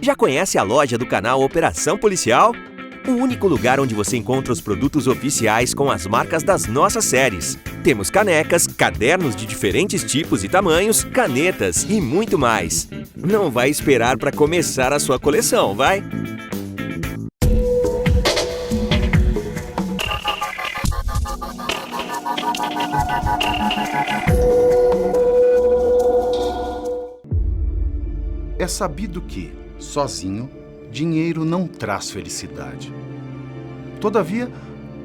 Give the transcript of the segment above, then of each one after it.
Já conhece a loja do canal Operação Policial? O único lugar onde você encontra os produtos oficiais com as marcas das nossas séries. Temos canecas, cadernos de diferentes tipos e tamanhos, canetas e muito mais. Não vai esperar para começar a sua coleção, vai? É sabido que, sozinho, dinheiro não traz felicidade. Todavia,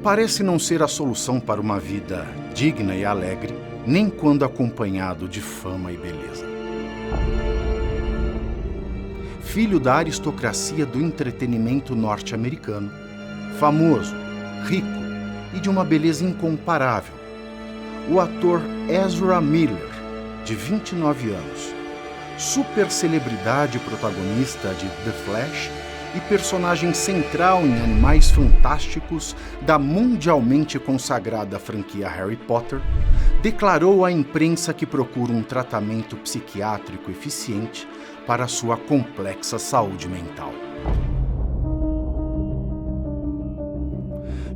parece não ser a solução para uma vida digna e alegre, nem quando acompanhado de fama e beleza. Filho da aristocracia do entretenimento norte-americano, famoso, rico e de uma beleza incomparável, o ator Ezra Miller, de 29 anos, super celebridade protagonista de The Flash e personagem central em Animais Fantásticos da mundialmente consagrada franquia Harry Potter, declarou à imprensa que procura um tratamento psiquiátrico eficiente para sua complexa saúde mental.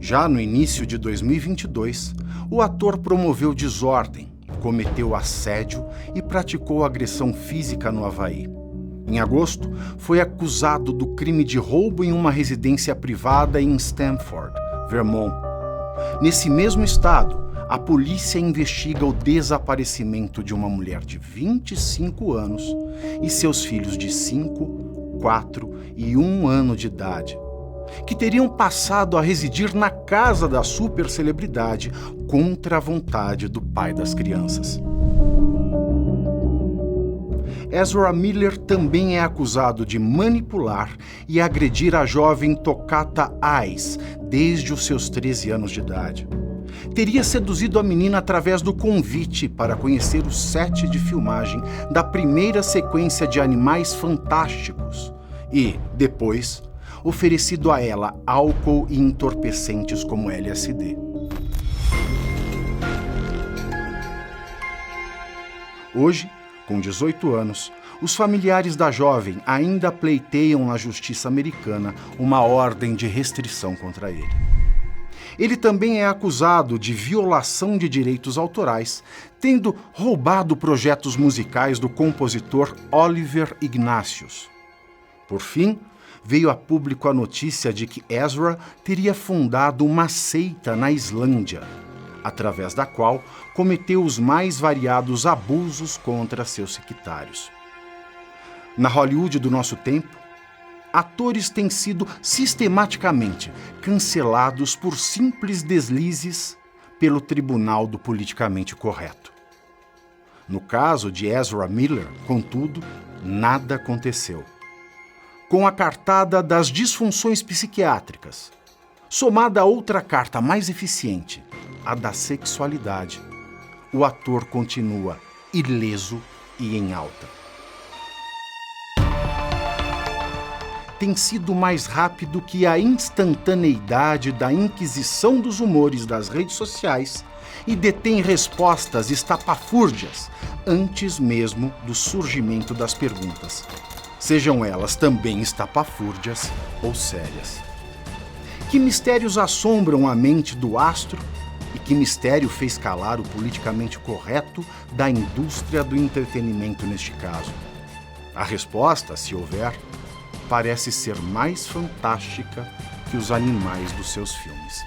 Já no início de 2022, o ator promoveu desordem, cometeu assédio e praticou agressão física no Havaí. Em agosto, foi acusado do crime de roubo em uma residência privada em Stamford, Vermont. Nesse mesmo estado, a polícia investiga o desaparecimento de uma mulher de 25 anos e seus filhos de 5, 4 e 1 ano de idade, que teriam passado a residir na casa da supercelebridade contra a vontade do pai das crianças. Ezra Miller também é acusado de manipular e agredir a jovem Tocata Ice desde os seus 13 anos de idade. Teria seduzido a menina através do convite para conhecer o set de filmagem da primeira sequência de Animais Fantásticos e, depois, oferecido a ela álcool e entorpecentes como LSD. Hoje, com 18 anos, os familiares da jovem ainda pleiteiam na justiça americana uma ordem de restrição contra ele. Ele também é acusado de violação de direitos autorais, tendo roubado projetos musicais do compositor Oliver Ignatius. Por fim, veio a público a notícia de que Ezra teria fundado uma seita na Islândia, através da qual cometeu os mais variados abusos contra seus sectários. Na Hollywood do nosso tempo, atores têm sido sistematicamente cancelados por simples deslizes pelo Tribunal do Politicamente Correto. No caso de Ezra Miller, contudo, nada aconteceu. Com a cartada das disfunções psiquiátricas, somada a outra carta mais eficiente, a da sexualidade, o ator continua ileso e em alta. Tem sido mais rápido que a instantaneidade da inquisição dos humores das redes sociais e detém respostas estapafúrdias antes mesmo do surgimento das perguntas, sejam elas também estapafúrdias ou sérias. Que mistérios assombram a mente do astro e que mistério fez calar o politicamente correto da indústria do entretenimento neste caso? A resposta, se houver, parece ser mais fantástica que os animais dos seus filmes.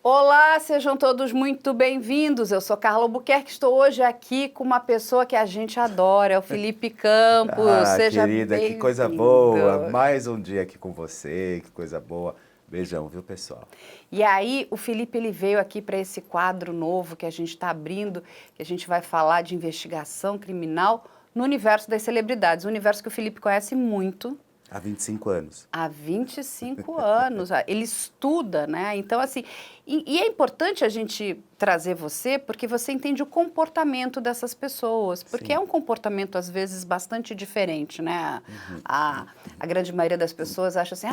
Olá, sejam todos muito bem-vindos. Eu sou Carla Albuquerque, estou hoje aqui com uma pessoa que a gente adora, é o Felipe Campos. Seja querida, bem-vindo. que coisa boa. Mais um dia aqui com você, que coisa boa. Beijão, viu, pessoal? E aí, o Felipe ele veio aqui para esse quadro novo que a gente está abrindo, que a gente vai falar de investigação criminal no universo das celebridades, um universo que o Felipe conhece muito. Há 25 anos. Há 25 anos. Ele estuda, né? Então, assim, e é importante a gente trazer você, porque você entende o comportamento dessas pessoas, porque Sim. é um comportamento, às vezes, bastante diferente, né? A grande maioria das pessoas acha assim,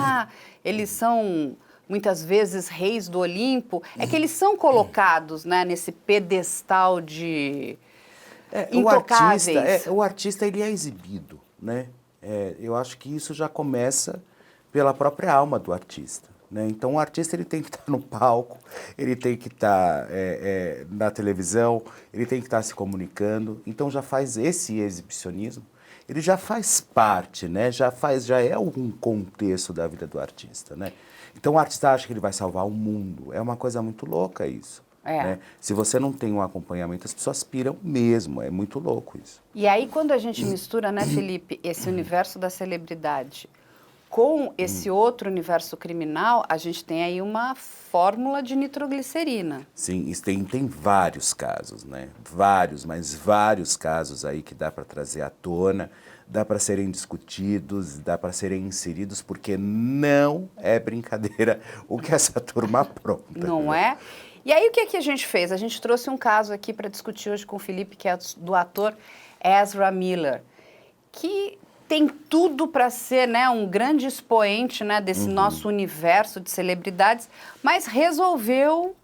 eles são, muitas vezes, reis do Olimpo. É que eles são colocados, né, nesse pedestal de intocáveis. O artista, ele é exibido, né? Eu acho que isso já começa pela própria alma do artista, né? Então, o artista ele tem que estar no palco, ele tem que estar na televisão, ele tem que estar se comunicando. Então, já faz esse exibicionismo, ele já faz parte, né? Já é um contexto da vida do artista, né? Então, o artista acha que ele vai salvar o mundo. É uma coisa muito louca isso. Né? Se você não tem um acompanhamento, as pessoas piram mesmo. É muito louco isso. E aí, quando a gente mistura, né, Felipe, esse universo da celebridade com esse outro universo criminal, a gente tem aí uma fórmula de nitroglicerina. Sim, isso tem vários casos, né? Mas vários casos aí que dá para trazer à tona, dá para serem discutidos, dá para serem inseridos, porque não é brincadeira o que essa turma apronta. Não é? E aí, o que a gente fez? A gente trouxe um caso aqui para discutir hoje com o Felipe, que é do ator Ezra Miller, que tem tudo para ser, né, um grande expoente, né, desse nosso universo de celebridades, mas resolveu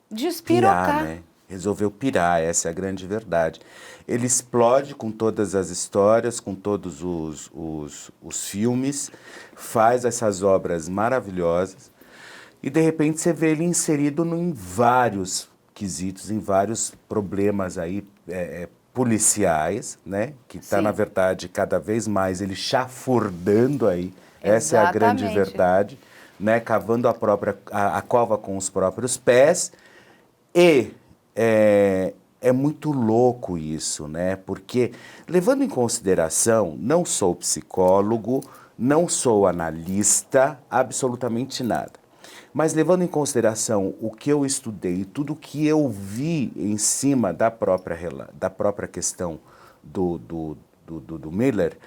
despirocar. Pirar, né? Resolveu pirar, essa é a grande verdade. Ele explode com todas as histórias, com todos os filmes, faz essas obras maravilhosas, e, de repente, você vê ele inserido em vários quesitos, em vários problemas aí, policiais, né? Que está, na verdade, cada vez mais ele chafurdando aí. Essa é a grande verdade, né? Cavando a cova com os próprios pés. E é muito louco isso, né? Porque, levando em consideração, não sou psicólogo, não sou analista, absolutamente nada. Mas levando em consideração o que eu estudei, tudo que eu vi em cima da própria questão do Miller,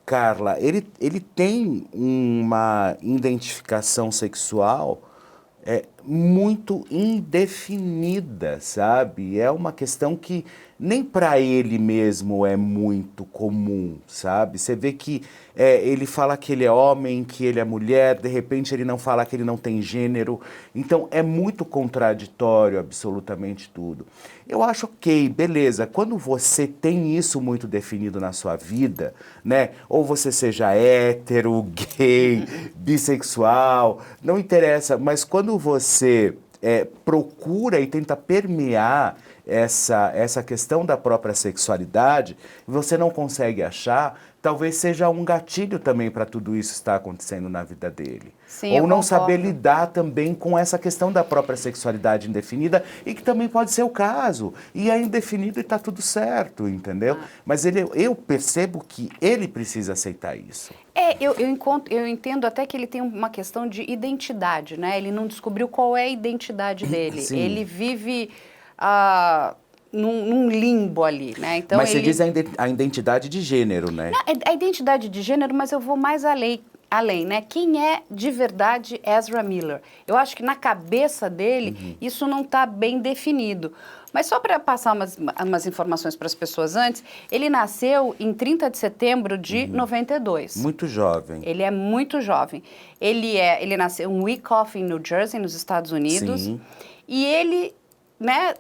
Carla, ele tem uma identificação sexual muito indefinida, sabe? É uma questão que nem para ele mesmo é muito comum, sabe? Você vê que ele fala que ele é homem, que ele é mulher, de repente ele não fala que ele não tem gênero. Então é muito contraditório absolutamente tudo. Eu acho ok, beleza, quando você tem isso muito definido na sua vida, né? Ou você seja hétero, gay, bissexual, não interessa, mas quando você procura e tenta permear essa questão da própria sexualidade, você não consegue achar, talvez seja um gatilho também para tudo isso estar acontecendo na vida dele. Sim, ou não saber lidar também com essa questão da própria sexualidade indefinida, e que também pode ser o caso. E é indefinido e está tudo certo, entendeu? Mas eu percebo que ele precisa aceitar isso. Eu entendo até que ele tem uma questão de identidade, né? Ele não descobriu qual é a identidade dele. Sim. Ele vive num limbo ali, né? Então, mas você diz a identidade de gênero, né? Não, a identidade de gênero, mas eu vou mais além, né? Quem é de verdade Ezra Miller? Eu acho que na cabeça dele isso não está bem definido. Mas só para passar umas informações para as pessoas antes, ele nasceu em 30 de setembro de 92. Muito jovem. Ele é muito jovem. Ele nasceu em Wyckoff, em New Jersey, nos Estados Unidos. Sim. E ele, né,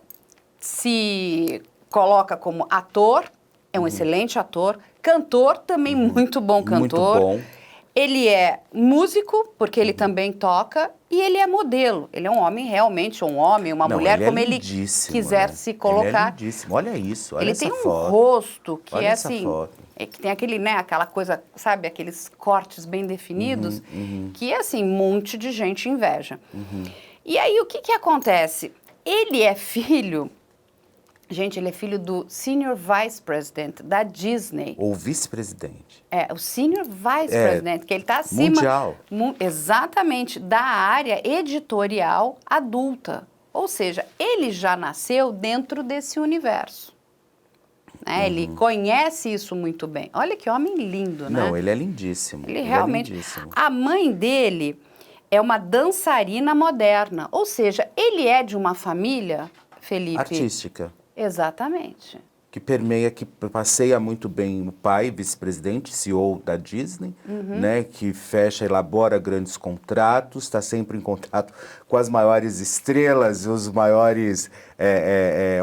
se coloca como ator, é um excelente ator, cantor, também muito bom cantor. Muito bom. Ele é músico, porque ele também toca, e ele é modelo. Ele é um homem realmente, uma mulher, como ele quiser se colocar. Ele é lindíssimo, olha isso, olha essa foto. Ele tem um rosto que olha é essa assim, foto. Que tem aquele, né, aquela coisa, sabe, aqueles cortes bem definidos, que é assim, um monte de gente inveja. E aí, o que acontece? Ele é filho... Gente, ele é filho do Senior Vice President da Disney. Ou vice-presidente. O Senior Vice President, que ele está acima... Mundial. Exatamente, da área editorial adulta. Ou seja, ele já nasceu dentro desse universo. né? Ele conhece isso muito bem. Olha que homem lindo, né? Não, ele é lindíssimo. Ele realmente... É lindíssimo. A mãe dele é uma dançarina moderna, ou seja, ele é de uma família, Felipe... Artística. Exatamente. Que permeia, que passeia muito bem o pai, vice-presidente, CEO da Disney, né, que fecha, elabora grandes contratos, está sempre em contato com as maiores estrelas, os maiores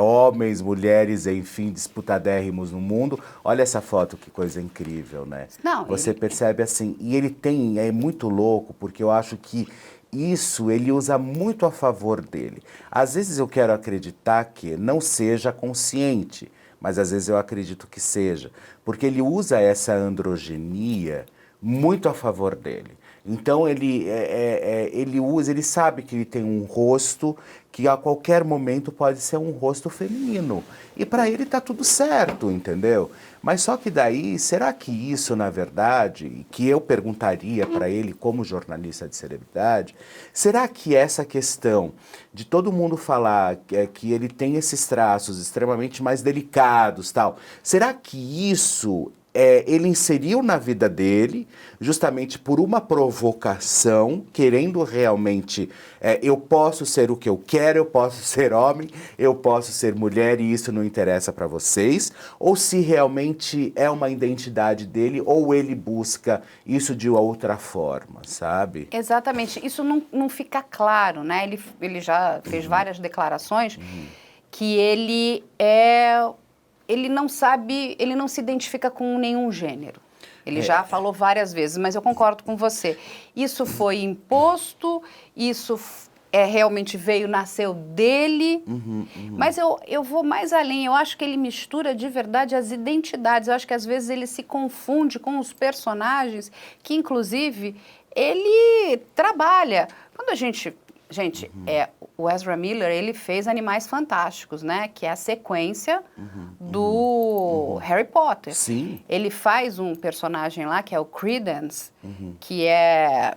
homens, mulheres, enfim, disputadérrimos no mundo. Olha essa foto, que coisa incrível, né? Não, Você percebe assim, e ele tem, é muito louco, porque eu acho que isso ele usa muito a favor dele. Às vezes eu quero acreditar que não seja consciente, mas às vezes eu acredito que seja, porque ele usa essa androgenia muito a favor dele. Então ele usa, ele sabe que ele tem um rosto que a qualquer momento pode ser um rosto feminino. E para ele tá tudo certo, entendeu? Mas só que daí, será que isso, na verdade, que eu perguntaria para ele como jornalista de celebridade, será que essa questão de todo mundo falar que ele tem esses traços extremamente mais delicados, tal, será que isso ele inseriu na vida dele, justamente por uma provocação, querendo realmente, eu posso ser o que eu quero, eu posso ser homem, eu posso ser mulher e isso não interessa para vocês, ou se realmente é uma identidade dele, ou ele busca isso de outra forma, sabe? Exatamente. Isso não fica claro, né? Ele já fez várias declarações que ele não sabe, ele não se identifica com nenhum gênero. Ele já falou várias vezes, mas eu concordo com você. Isso foi imposto, isso realmente nasceu dele, mas eu vou mais além. Eu acho que ele mistura de verdade as identidades. Eu acho que às vezes ele se confunde com os personagens, que inclusive ele trabalha. Quando a gente... Gente, o Ezra Miller, ele fez Animais Fantásticos, né? Que é a sequência do Harry Potter. Sim. Ele faz um personagem lá, que é o Credence, que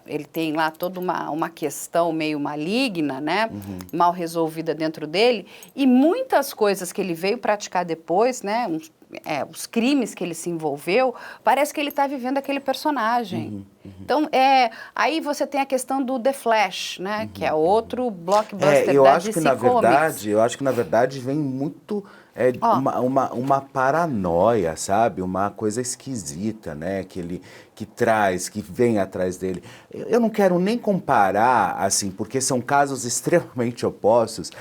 ele tem lá toda uma questão meio maligna, né? Mal resolvida dentro dele. E muitas coisas que ele veio praticar depois, né? Os crimes que ele se envolveu, parece que ele está vivendo aquele personagem. Então, aí você tem a questão do The Flash, né? Que é outro blockbuster eu da acho DC que na Comics. verdade, eu acho que na verdade vem muito uma paranoia, sabe? Uma coisa esquisita, né? Que vem atrás dele. Eu não quero nem comparar, assim, porque são casos extremamente opostos.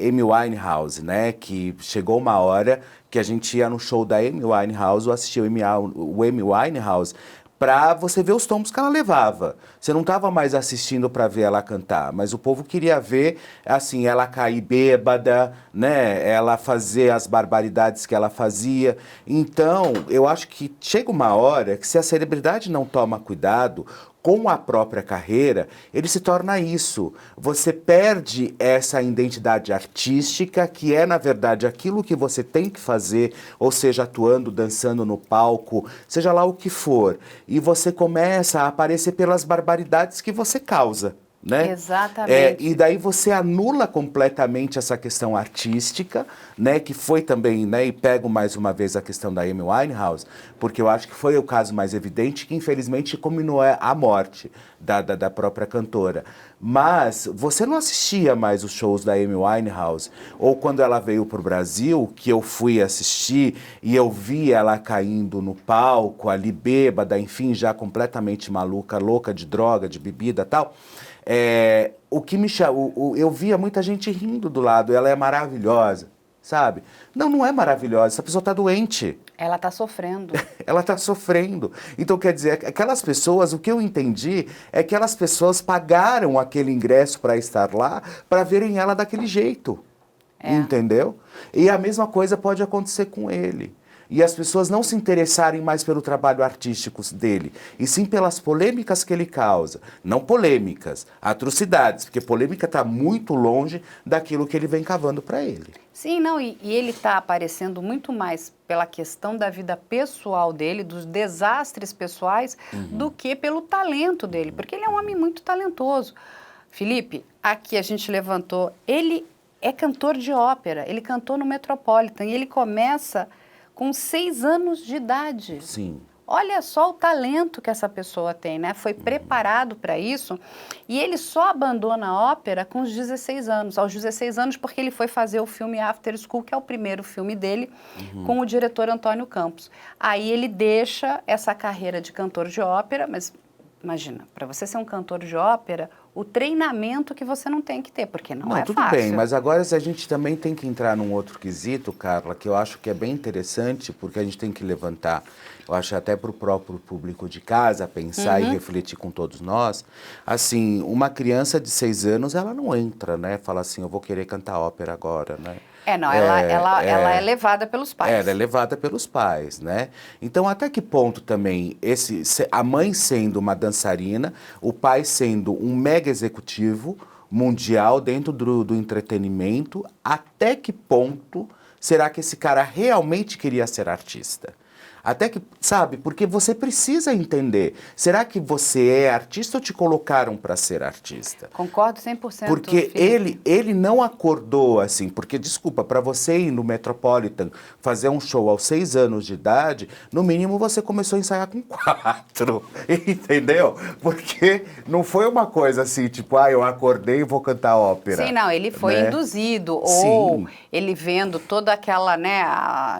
Amy Winehouse, né? Que chegou uma hora que a gente ia no show da Amy Winehouse, ou assistia o Amy Winehouse, para você ver os tombos que ela levava. Você não estava mais assistindo para ver ela cantar, mas o povo queria ver, assim, ela cair bêbada, né? Ela fazer as barbaridades que ela fazia. Então, eu acho que chega uma hora que se a celebridade não toma cuidado com a própria carreira, ele se torna isso. Você perde essa identidade artística, que é, na verdade, aquilo que você tem que fazer, ou seja, atuando, dançando no palco, seja lá o que for. E você começa a aparecer pelas barbaridades que você causa. Né? Exatamente. E daí você anula completamente essa questão artística, né? Que foi também, né? E pego mais uma vez a questão da Amy Winehouse, porque eu acho que foi o caso mais evidente, que infelizmente culminou a morte da própria cantora. Mas você não assistia mais os shows da Amy Winehouse, ou quando ela veio para o Brasil, que eu fui assistir e eu vi ela caindo no palco, ali bêbada, enfim, já completamente maluca, louca de droga, de bebida e tal. O que me eu via muita gente rindo do lado, ela é maravilhosa, sabe? Não é maravilhosa, essa pessoa está doente. Ela está sofrendo. Ela está sofrendo. Então, quer dizer, aquelas pessoas, o que eu entendi é que aquelas pessoas pagaram aquele ingresso para estar lá, para verem ela daquele jeito. Entendeu? E a mesma coisa pode acontecer com ele. E as pessoas não se interessarem mais pelo trabalho artístico dele, e sim pelas polêmicas que ele causa. Não polêmicas, atrocidades, porque polêmica está muito longe daquilo que ele vem cavando para ele. Sim, não, e ele está aparecendo muito mais pela questão da vida pessoal dele, dos desastres pessoais, do que pelo talento dele, porque ele é um homem muito talentoso. Felipe, aqui a gente levantou, ele é cantor de ópera, ele cantou no Metropolitan, e ele começa com 6 anos de idade. Sim. Olha só o talento que essa pessoa tem, né? Foi preparado para isso e ele só abandona a ópera com os 16 anos. Aos 16 anos porque ele foi fazer o filme After School, que é o primeiro filme dele, com o diretor Antônio Campos. Aí ele deixa essa carreira de cantor de ópera, mas imagina, para você ser um cantor de ópera, o treinamento que você não tem que ter, porque não é tudo fácil. bem, mas agora a gente também tem que entrar num outro quesito, Carla, que eu acho que é bem interessante, porque a gente tem que levantar, eu acho até para o próprio público de casa, pensar e refletir com todos nós. Assim, uma criança de 6 anos, ela não entra, né? Fala assim, eu vou querer cantar ópera agora, né? Ela é levada pelos pais. Ela é levada pelos pais, né? Então, até que ponto também a mãe sendo uma dançarina, o pai sendo um mega executivo mundial dentro do entretenimento, até que ponto será que esse cara realmente queria ser artista? Até que, sabe, porque você precisa entender, será que você é artista ou te colocaram para ser artista? Concordo 100%. Porque Felipe. ele não acordou assim, porque, desculpa, para você ir no Metropolitan fazer um show aos 6 anos de idade, no mínimo você começou a ensaiar com 4, entendeu? Porque não foi uma coisa assim, tipo, eu acordei e vou cantar ópera. Sim, não, ele foi induzido, ou ele vendo toda aquela, né,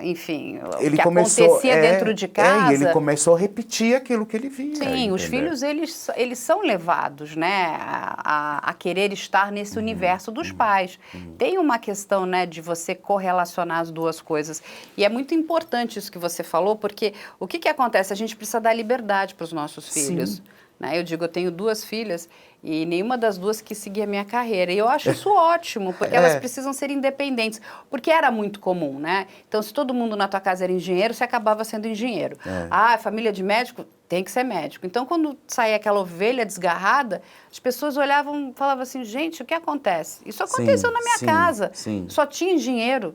enfim, ele que começou, acontecia dentro de casa. E ele começou a repetir aquilo que ele via. Sim, entendeu? os filhos, eles são levados, né, a querer estar nesse universo dos pais. Tem uma questão, né, de você correlacionar as duas coisas. E é muito importante isso que você falou, porque o que acontece? A gente precisa dar liberdade para os nossos filhos. Sim. Né? Eu digo, eu tenho 2 filhas e nenhuma das 2 quis seguir a minha carreira. E eu acho isso ótimo, porque elas precisam ser independentes. Porque era muito comum, né? Então, se todo mundo na tua casa era engenheiro, você acabava sendo engenheiro. Família de médico, tem que ser médico. Então, quando saía aquela ovelha desgarrada, as pessoas olhavam e falavam assim, gente, o que acontece? Isso aconteceu na minha casa. Só tinha engenheiro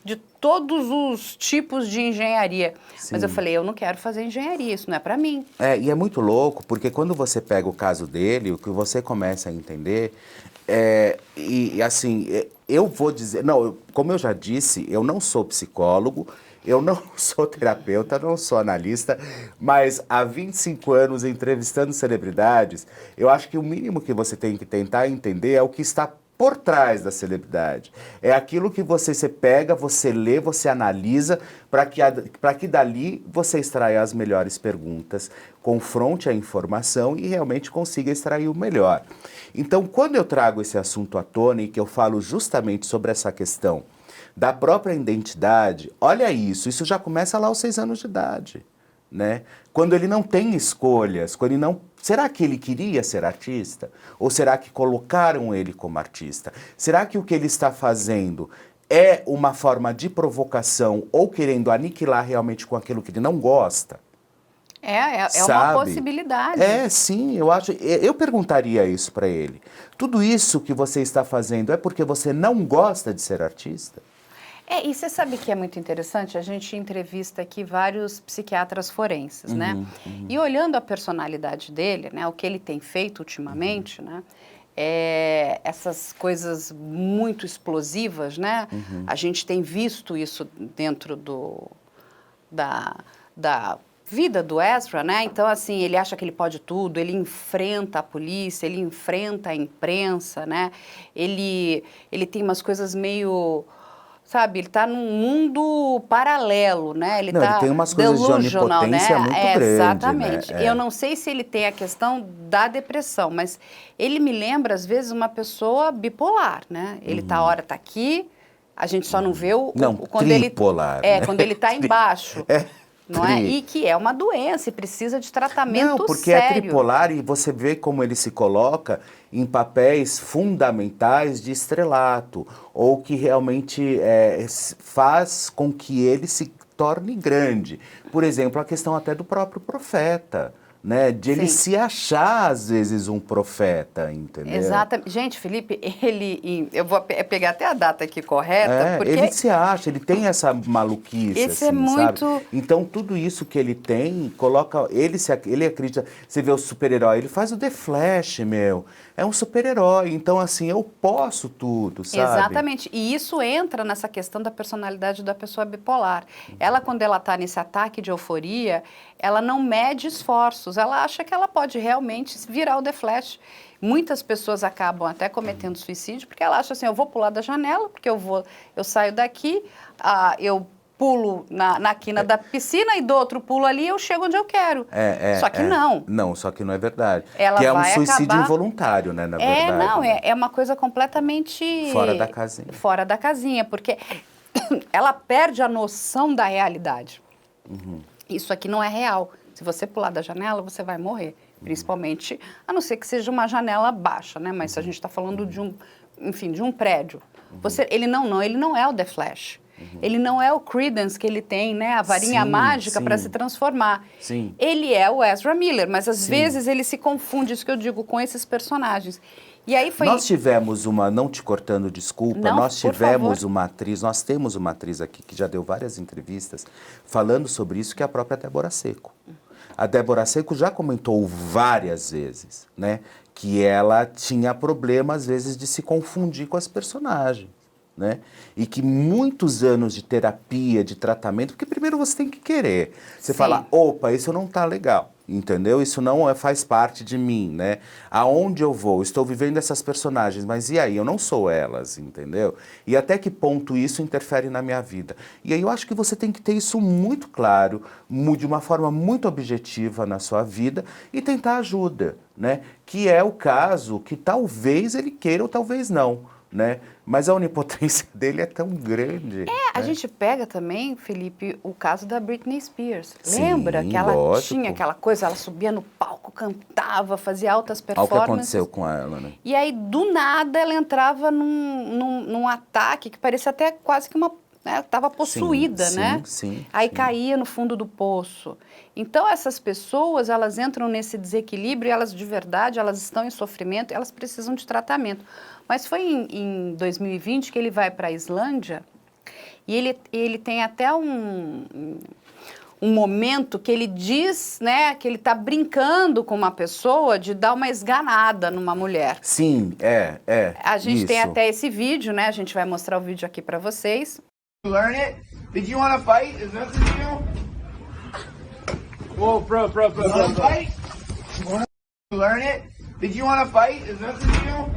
de todos os tipos de engenharia. Mas eu falei, eu não quero fazer engenharia, isso não é para mim. E é muito louco, porque quando você pega o caso dele, o que você começa a entender, eu vou dizer, como eu já disse, eu não sou psicólogo, eu não sou terapeuta, não sou analista, mas há 25 anos entrevistando celebridades, eu acho que o mínimo que você tem que tentar entender é o que está por trás da celebridade. É aquilo que você pega, você lê, você analisa, para que dali você extraia as melhores perguntas, confronte a informação e realmente consiga extrair o melhor. Então, quando eu trago esse assunto à tona e que eu falo justamente sobre essa questão da própria identidade, olha isso já começa lá aos 6 anos de idade. Né? Quando ele não tem escolhas, quando ele não... Será que ele queria ser artista? Ou será que colocaram ele como artista? Será que o que ele está fazendo é uma forma de provocação ou querendo aniquilar realmente com aquilo que ele não gosta? É uma possibilidade. Sim, eu perguntaria isso para ele. Tudo isso que você está fazendo é porque você não gosta de ser artista? E você sabe que é muito interessante? A gente entrevista aqui vários psiquiatras forenses, né? E olhando a personalidade dele, né, o que ele tem feito ultimamente, né? Essas coisas muito explosivas, né? A gente tem visto isso dentro da vida do Ezra, né? Então, assim, ele acha que ele pode tudo, ele enfrenta a polícia, ele enfrenta a imprensa, né? Ele tem umas coisas meio... Sabe, ele está num mundo paralelo, né? Ele tem umas coisas de onipotência muito grande, exatamente. né? Eu não sei se ele tem a questão da depressão, mas ele me lembra, às vezes, uma pessoa bipolar, né? Ele hora tá aqui, a gente só não vê quando tripolar, ele... né? Quando ele está embaixo. Não é? E que é uma doença e precisa de tratamento sério. Não, porque é tripolar e você vê como ele se coloca em papéis fundamentais de estrelato, ou que realmente faz com que ele se torne grande. Por exemplo, a questão até do próprio profeta, né? De ele Sim. se achar, às vezes, um profeta, entendeu? Exatamente. Gente, Felipe, eu vou pegar até a data aqui correta, porque ele se acha, ele tem essa maluquice, esse assim, é muito... sabe? Então, tudo isso que ele tem, coloca... Ele acredita... Você vê o super-herói, ele faz o The Flash, meu. É um super-herói. Então, assim, eu posso tudo, sabe? Exatamente. E isso entra nessa questão da personalidade da pessoa bipolar. Ela, quando ela está nesse ataque de euforia, ela não mede esforços. Ela acha que ela pode realmente virar o The Flash. Muitas pessoas acabam até cometendo suicídio porque ela acha assim, eu vou pular da janela, porque eu saio daqui, eu pulo na quina da piscina e dou outro pulo ali e eu chego onde eu quero. Só que não. Não, só que não é verdade. Ela que é um vai suicídio acabar... involuntário, né, na verdade. Não, né? é uma coisa completamente... Fora da casinha. Fora da casinha, porque ela perde a noção da realidade. Isso aqui não é real. Se você pular da janela, você vai morrer. Principalmente, a não ser que seja uma janela baixa, né? Mas se a gente está falando de um prédio. Ele não é o The Flash. Ele não é o Credence que ele tem, né? A varinha mágica para se transformar. Sim. Ele é o Ezra Miller, mas às vezes ele se confunde, isso que eu digo, com esses personagens. E aí foi... Nós tivemos não te cortando, desculpa, Não, nós por tivemos favor. uma atriz, nós temos uma atriz aqui que já deu várias entrevistas falando sobre isso, que é a própria Débora Seco. A Débora Seco já comentou várias vezes, né, que ela tinha problema, às vezes, de se confundir com as personagens, né, e que muitos anos de terapia, de tratamento, porque primeiro você tem que querer. Você Sim. fala, opa, isso não tá legal. Entendeu? Isso não faz parte de mim, né? Aonde eu vou? Estou vivendo essas personagens, mas e aí? Eu não sou elas, entendeu? E até que ponto isso interfere na minha vida? E aí eu acho que você tem que ter isso muito claro, de uma forma muito objetiva na sua vida e tentar ajuda, né? Que é o caso que talvez ele queira ou talvez não, né? Mas a onipotência dele é tão grande. A gente pega também, Felipe, o caso da Britney Spears. Sim, Lembra que ela lógico. tinha aquela coisa, ela subia no palco, cantava, fazia altas Olha o performances. que aconteceu com ela, né? E aí, do nada, ela entrava num ataque que parecia até quase que estava possuída, Sim, né? sim, Aí sim. caía no fundo do poço. Então, essas pessoas, elas entram nesse desequilíbrio e elas, de verdade, elas estão em sofrimento e elas precisam de tratamento. Mas foi em 2020 que ele vai para a Islândia e ele tem até um momento que ele diz, né, que ele está brincando com uma pessoa de dar uma esganada numa mulher. Sim, A gente isso. tem até esse vídeo, né? A gente vai mostrar o vídeo aqui para vocês. Learn it? Did you want to fight? Is that the deal? Whoa, bro. You want to fight? You want to learn it? Did you want to fight? Is that the deal?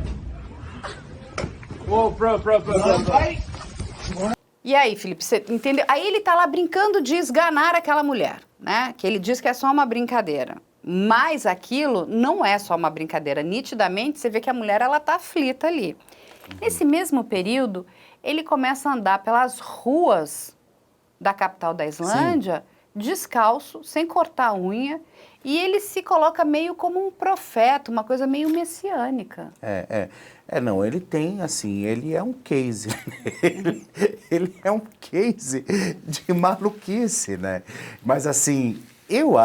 Whoa, bro. You want to fight? E aí, Felipe, você entendeu? Aí ele tá lá brincando de esganar aquela mulher, né? Que ele diz que é só uma brincadeira. Mas aquilo não é só uma brincadeira. Nitidamente, você vê que a mulher, ela tá aflita ali. Nesse mesmo período, ele começa a andar pelas ruas da capital da Islândia, descalço, sem cortar a unha, e ele se coloca meio como um profeta, uma coisa meio messiânica. Não, ele tem, assim, ele é um case, ele é um case de maluquice, né? Mas, assim, eu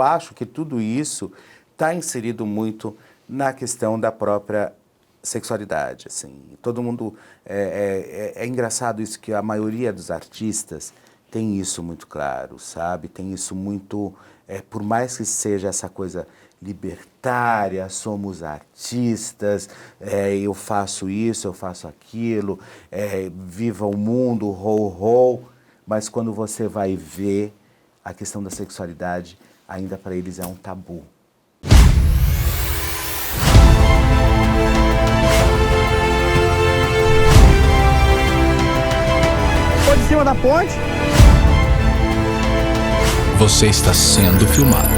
acho que tudo isso está inserido muito na questão da própria sexualidade, assim. Todo mundo, é engraçado isso, que a maioria dos artistas tem isso muito claro, sabe? Tem isso muito, por mais que seja essa coisa libertária, somos artistas, eu faço isso, eu faço aquilo, viva o mundo, ho, mas quando você vai ver a questão da sexualidade, ainda para eles é um tabu. Pode em cima da ponte. Você está sendo filmado.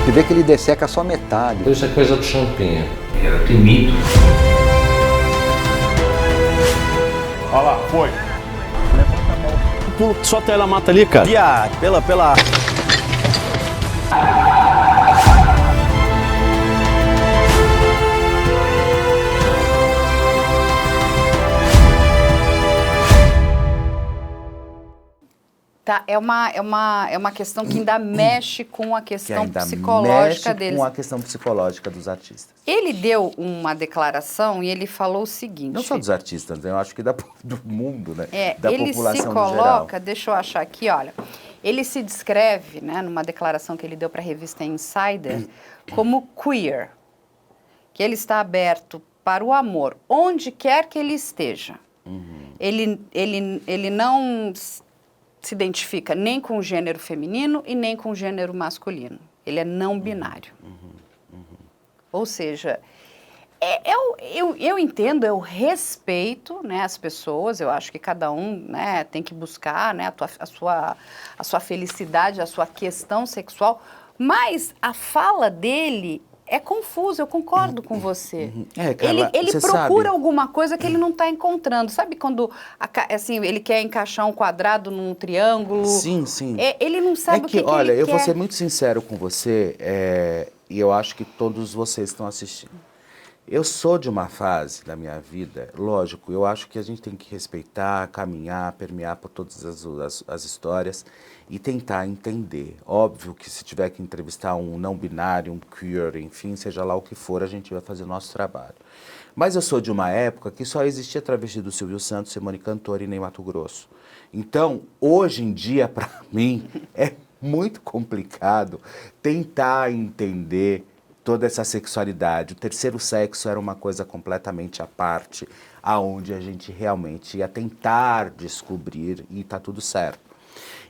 Você vê que ele desseca só metade. Isso é coisa do Champinha. Era temido. Olha lá, foi. Levanta a mão. Pulo, só tela mata ali, cara. Viado, pela... Tá, é uma questão que ainda mexe com a Que questão ainda psicológica mexe deles. com a questão psicológica dos artistas. Ele deu uma declaração e ele falou o seguinte... Não só dos artistas, né? Eu acho que do mundo, né? Da ele população se no geral. coloca, deixa eu achar aqui, olha, ele se descreve, né, numa declaração que ele deu para a revista Insider, como queer, que ele está aberto para o amor, onde quer que ele esteja. Ele não se identifica nem com o gênero feminino e nem com o gênero masculino. Ele é não binário. Ou seja, eu entendo, eu respeito, né, as pessoas, eu acho que cada um, né, tem que buscar, né, a sua felicidade, a sua questão sexual, mas a fala dele é confusa, eu concordo com você. Carla, ele você procura sabe... alguma coisa que ele não está encontrando. Sabe quando assim, ele quer encaixar um quadrado num triângulo? Sim, sim. Ele não sabe o que olha, ele eu quer. vou ser muito sincero com você, e eu acho que todos vocês estão assistindo. Eu sou de uma fase da minha vida, lógico, eu acho que a gente tem que respeitar, caminhar, permear por todas as histórias e tentar entender. Óbvio que se tiver que entrevistar um não binário, um queer, enfim, seja lá o que for, a gente vai fazer o nosso trabalho. Mas eu sou de uma época que só existia travesti do Silvio Santos, Simone Cantor e Ney Matogrosso. Então, hoje em dia, para mim, é muito complicado tentar entender toda essa sexualidade. O terceiro sexo era uma coisa completamente à parte, aonde a gente realmente ia tentar descobrir e tá tudo certo.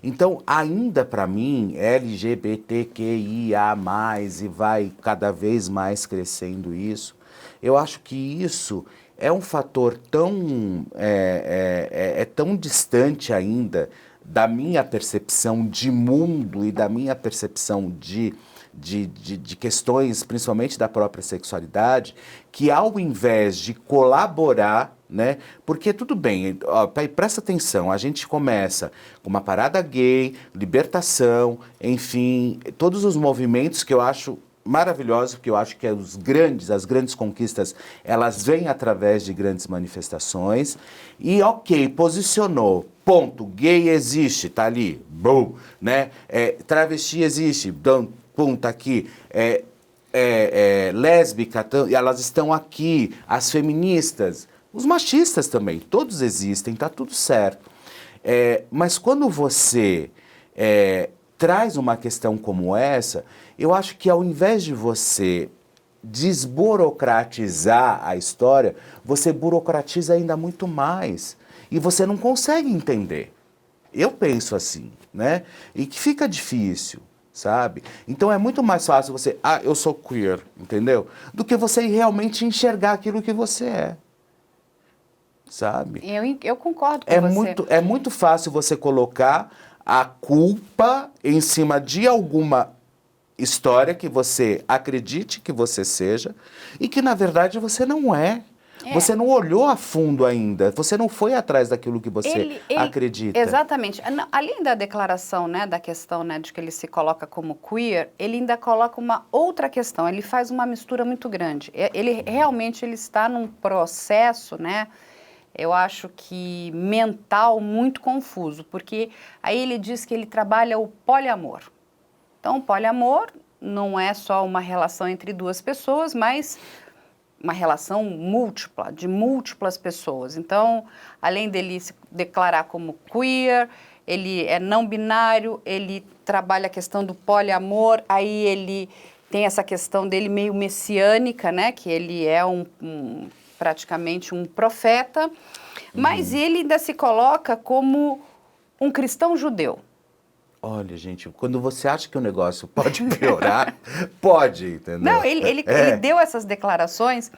Então, ainda para mim, LGBTQIA+, e vai cada vez mais crescendo isso, eu acho que isso é um fator tão, tão distante ainda da minha percepção de mundo e da minha percepção de questões, principalmente da própria sexualidade, que ao invés de colaborar, né? Porque tudo bem, ó, presta atenção, a gente começa com uma parada gay, libertação, enfim, todos os movimentos que eu acho maravilhosos, porque eu acho que as grandes conquistas, elas vêm através de grandes manifestações, e ok, posicionou, ponto, gay existe, tá ali, bom, né? Travesti existe, pum, tá aqui, lésbica, elas estão aqui, as feministas, os machistas também, todos existem, tá tudo certo. Mas quando você traz uma questão como essa, eu acho que ao invés de você desburocratizar a história, você burocratiza ainda muito mais. E você não consegue entender. Eu penso assim, né? E que fica difícil, sabe? Então é muito mais fácil você, eu sou queer, entendeu? Do que você realmente enxergar aquilo que você é. Sabe? Eu concordo com você. É muito fácil você colocar a culpa em cima de alguma história que você acredite que você seja e que, na verdade, você não é. Você não olhou a fundo ainda, você não foi atrás daquilo que você acredita. Exatamente. Além da declaração, né, da questão, né, de que ele se coloca como queer, ele ainda coloca uma outra questão, ele faz uma mistura muito grande. Ele realmente está num processo, né, eu acho que mental muito confuso, porque aí ele diz que ele trabalha o poliamor. Então, o poliamor não é só uma relação entre duas pessoas, mas uma relação múltipla, de múltiplas pessoas. Então, além dele se declarar como queer, ele é não binário, ele trabalha a questão do poliamor, aí ele tem essa questão dele meio messiânica, né, que ele é praticamente um profeta, mas ele ainda se coloca como um cristão judeu. Olha, gente, quando você acha que o negócio pode piorar, pode, entendeu? Não, ele deu essas declarações.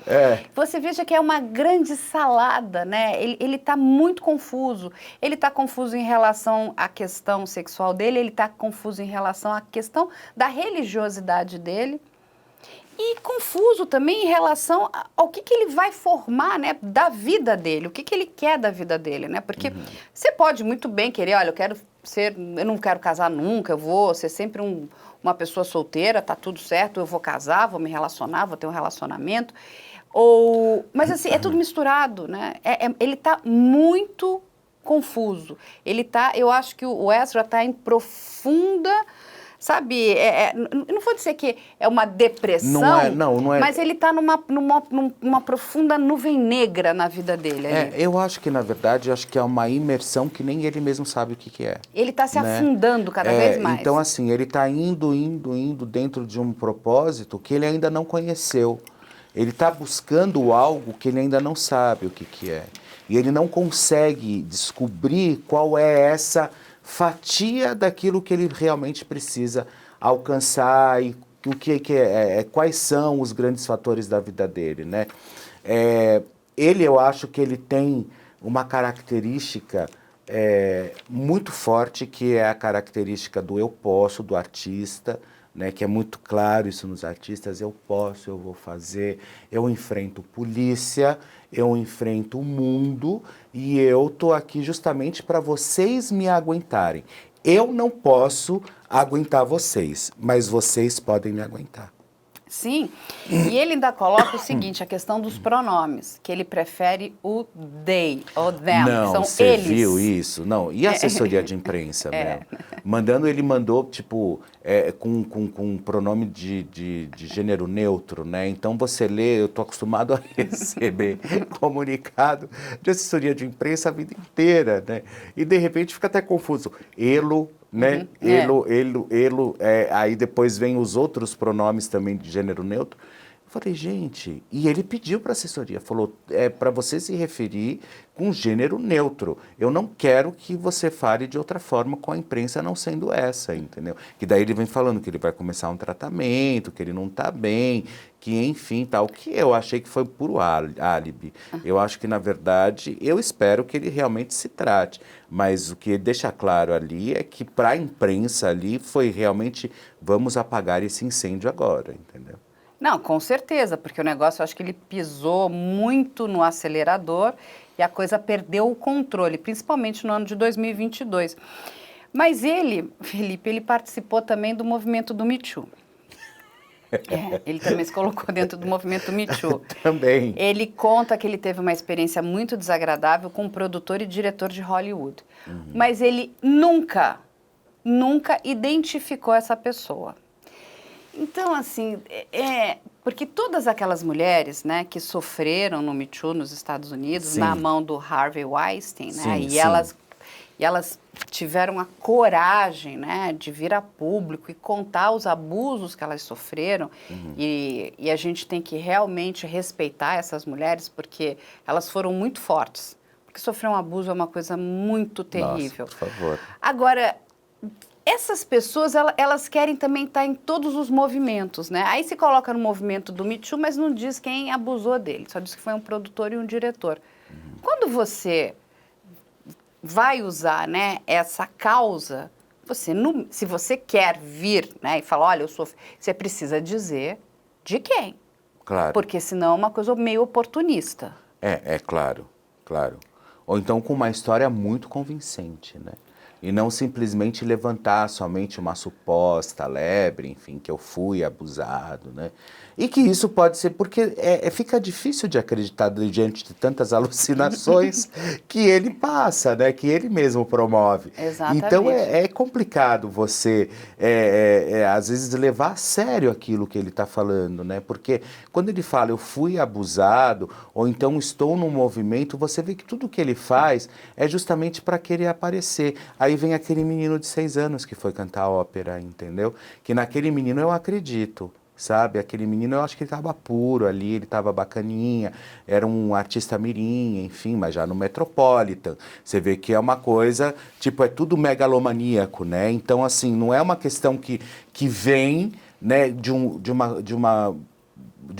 Você veja que é uma grande salada, né? Ele está muito confuso. Ele está confuso em relação à questão sexual dele, ele está confuso em relação à questão da religiosidade dele. E confuso também em relação ao que ele vai formar, né, da vida dele, o que ele quer da vida dele, né? Porque você pode muito bem querer, olha, eu não quero casar nunca, eu vou ser sempre uma pessoa solteira, tá tudo certo, eu vou casar, vou me relacionar, vou ter um relacionamento. Mas assim, é tudo misturado, né? Ele tá muito confuso. Ele tá, eu acho que o Ezra está em profunda, sabe, não vou dizer que é uma depressão, não é. mas ele está numa profunda nuvem negra na vida dele. Eu acho que, na verdade, acho que é uma imersão que nem ele mesmo sabe o que é. Ele está se afundando cada vez mais. Então, assim, ele está indo dentro de um propósito que ele ainda não conheceu. Ele está buscando algo que ele ainda não sabe o que é. E ele não consegue descobrir qual é essa fatia daquilo que ele realmente precisa alcançar e quais são os grandes fatores da vida dele, né? Eu acho que ele tem uma característica muito forte, que é a característica do eu posso, do artista, né, que é muito claro isso nos artistas: eu posso, eu vou fazer, eu enfrento polícia, eu enfrento o mundo e eu tô aqui justamente para vocês me aguentarem. Eu não posso aguentar vocês, mas vocês podem me aguentar. Sim, e ele ainda coloca o seguinte, a questão dos pronomes, que ele prefere o they ou them, não, são você eles. Viu isso? Não, e a assessoria de imprensa, mesmo? Ele mandou, tipo, com pronome de gênero neutro, né? Então você lê, eu tô acostumado a receber comunicado de assessoria de imprensa a vida inteira, né? E de repente fica até confuso. Elo, né? Aí depois vem os outros pronomes também de gênero neutro. Eu falei, gente, e ele pediu para a assessoria, falou, para você se referir com gênero neutro. Eu não quero que você fale de outra forma com a imprensa não sendo essa, entendeu? Que daí ele vem falando que ele vai começar um tratamento, que ele não está bem, que enfim, tal, que eu achei que foi puro álibi. Eu acho que, na verdade, eu espero que ele realmente se trate, mas o que ele deixa claro ali é que para a imprensa ali foi realmente, vamos apagar esse incêndio agora, entendeu? Não, com certeza, porque o negócio, eu acho que ele pisou muito no acelerador e a coisa perdeu o controle, principalmente no ano de 2022. Mas ele, Felipe, ele participou também do movimento do Me Too. Ele também se colocou dentro do movimento Me Too. Também. Ele conta que ele teve uma experiência muito desagradável com um produtor e diretor de Hollywood. Mas ele nunca identificou essa pessoa. Então, assim, porque todas aquelas mulheres, né, que sofreram no Me Too nos Estados Unidos, sim, na mão do Harvey Weinstein, né, sim, e sim, elas tiveram a coragem, né, de vir a público e contar os abusos que elas sofreram, e a gente tem que realmente respeitar essas mulheres, porque elas foram muito fortes, porque sofrer um abuso é uma coisa muito terrível. Nossa, por favor. Agora, essas pessoas, elas querem também estar em todos os movimentos, né? Aí se coloca no movimento do Me Too, mas não diz quem abusou dele, só diz que foi um produtor e um diretor. Quando você vai usar, né, essa causa, se você quer vir, né, e falar, olha, você precisa dizer de quem. Claro. Porque senão é uma coisa meio oportunista. Claro. Ou então com uma história muito convincente, né? E não simplesmente levantar somente uma suposta lebre, enfim, que eu fui abusado, né? E que isso pode ser, porque fica difícil de acreditar diante de tantas alucinações que ele passa, né? Que ele mesmo promove. Exatamente. Então é complicado você, às vezes, levar a sério aquilo que ele está falando, né? Porque quando ele fala, eu fui abusado, ou então estou num movimento, você vê que tudo que ele faz é justamente para querer aparecer. Aí vem aquele menino de 6 anos que foi cantar ópera, entendeu? Que naquele menino eu acredito. Sabe, aquele menino, eu acho que ele estava puro ali, ele estava bacaninha, era um artista mirim, enfim, mas já no Metropolitan. Você vê que é uma coisa, tipo, é tudo megalomaníaco, né? Então, assim, não é uma questão que vem, né, de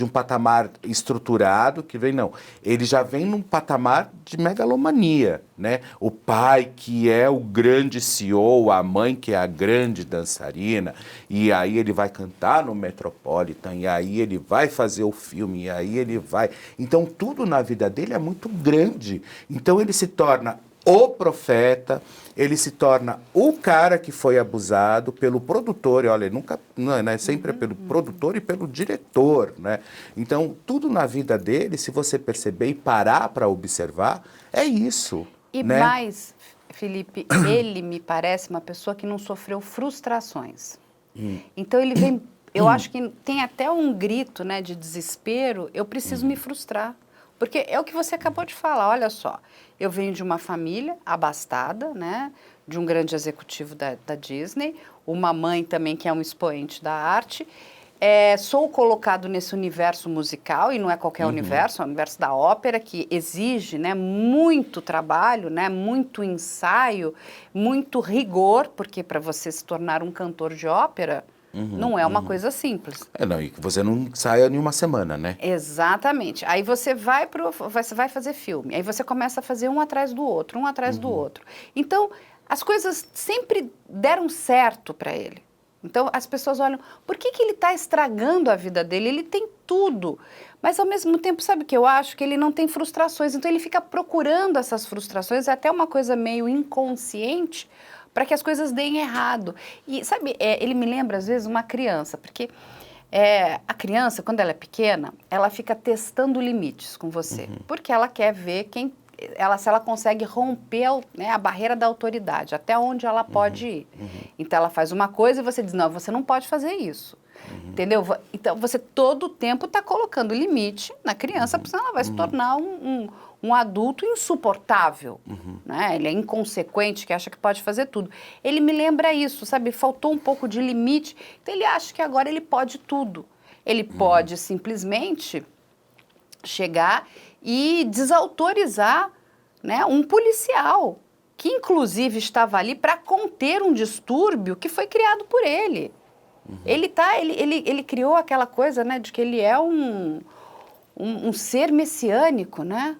um patamar estruturado, que vem, não. Ele já vem num patamar de megalomania, né? O pai que é o grande CEO, a mãe que é a grande dançarina, e aí ele vai cantar no Metropolitan, e aí ele vai fazer o filme, e aí ele vai... Então, tudo na vida dele é muito grande. Então, ele se torna o profeta, ele se torna o cara que foi abusado pelo produtor, e olha, nunca, né, sempre é pelo produtor e pelo diretor, né? Então, tudo na vida dele, se você perceber e parar para observar, é isso. E né? mais, Felipe, ele me parece uma pessoa que não sofreu frustrações. Então ele vem, eu acho que tem até um grito, né, de desespero, eu preciso me frustrar. Porque é o que você acabou de falar, olha só, eu venho de uma família abastada, né, de um grande executivo da Disney, uma mãe também que é um expoente da arte, sou colocado nesse universo musical, e não é qualquer universo, é o universo da ópera, que exige, né, muito trabalho, né, muito ensaio, muito rigor, porque para você se tornar um cantor de ópera, não é uma coisa simples. Não, e que você não saia em uma semana, né? Exatamente. Aí você vai fazer filme, aí você começa a fazer um atrás do outro, um atrás do outro. Então, as coisas sempre deram certo para ele. Então, as pessoas olham, por que ele está estragando a vida dele? Ele tem tudo. Mas, ao mesmo tempo, sabe o que eu acho? Que ele não tem frustrações. Então, ele fica procurando essas frustrações, é até uma coisa meio inconsciente, para que as coisas deem errado. E, sabe, ele me lembra, às vezes, uma criança, porque a criança, quando ela é pequena, ela fica testando limites com você, porque ela quer ver se ela consegue romper né, a barreira da autoridade, até onde ela pode ir. Então, ela faz uma coisa e você diz, não, você não pode fazer isso. Entendeu? Então, você todo o tempo está colocando limite na criança, porque senão ela vai se tornar um adulto insuportável. Né? Ele é inconsequente, que acha que pode fazer tudo. Ele me lembra isso, sabe? Faltou um pouco de limite. Então, ele acha que agora ele pode tudo. Ele pode simplesmente chegar e desautorizar, né, um policial, que inclusive estava ali para conter um distúrbio que foi criado por ele. Ele criou aquela coisa, né, de que ele é um ser messiânico, né?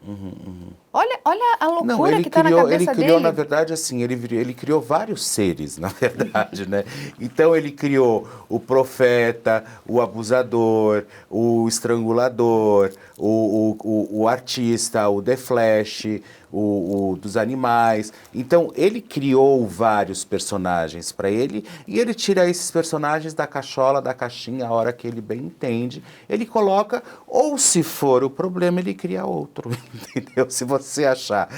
Olha a loucura que está na cabeça dele. Ele criou, na verdade, assim, ele criou vários seres, na verdade, né? Então, ele criou o profeta, o abusador, o estrangulador, o artista, o The Flash, o dos animais. Então, ele criou vários personagens para ele e ele tira esses personagens da cachola, da caixinha, a hora que ele bem entende, ele coloca, ou se for o problema, ele cria outro, entendeu? Se você achar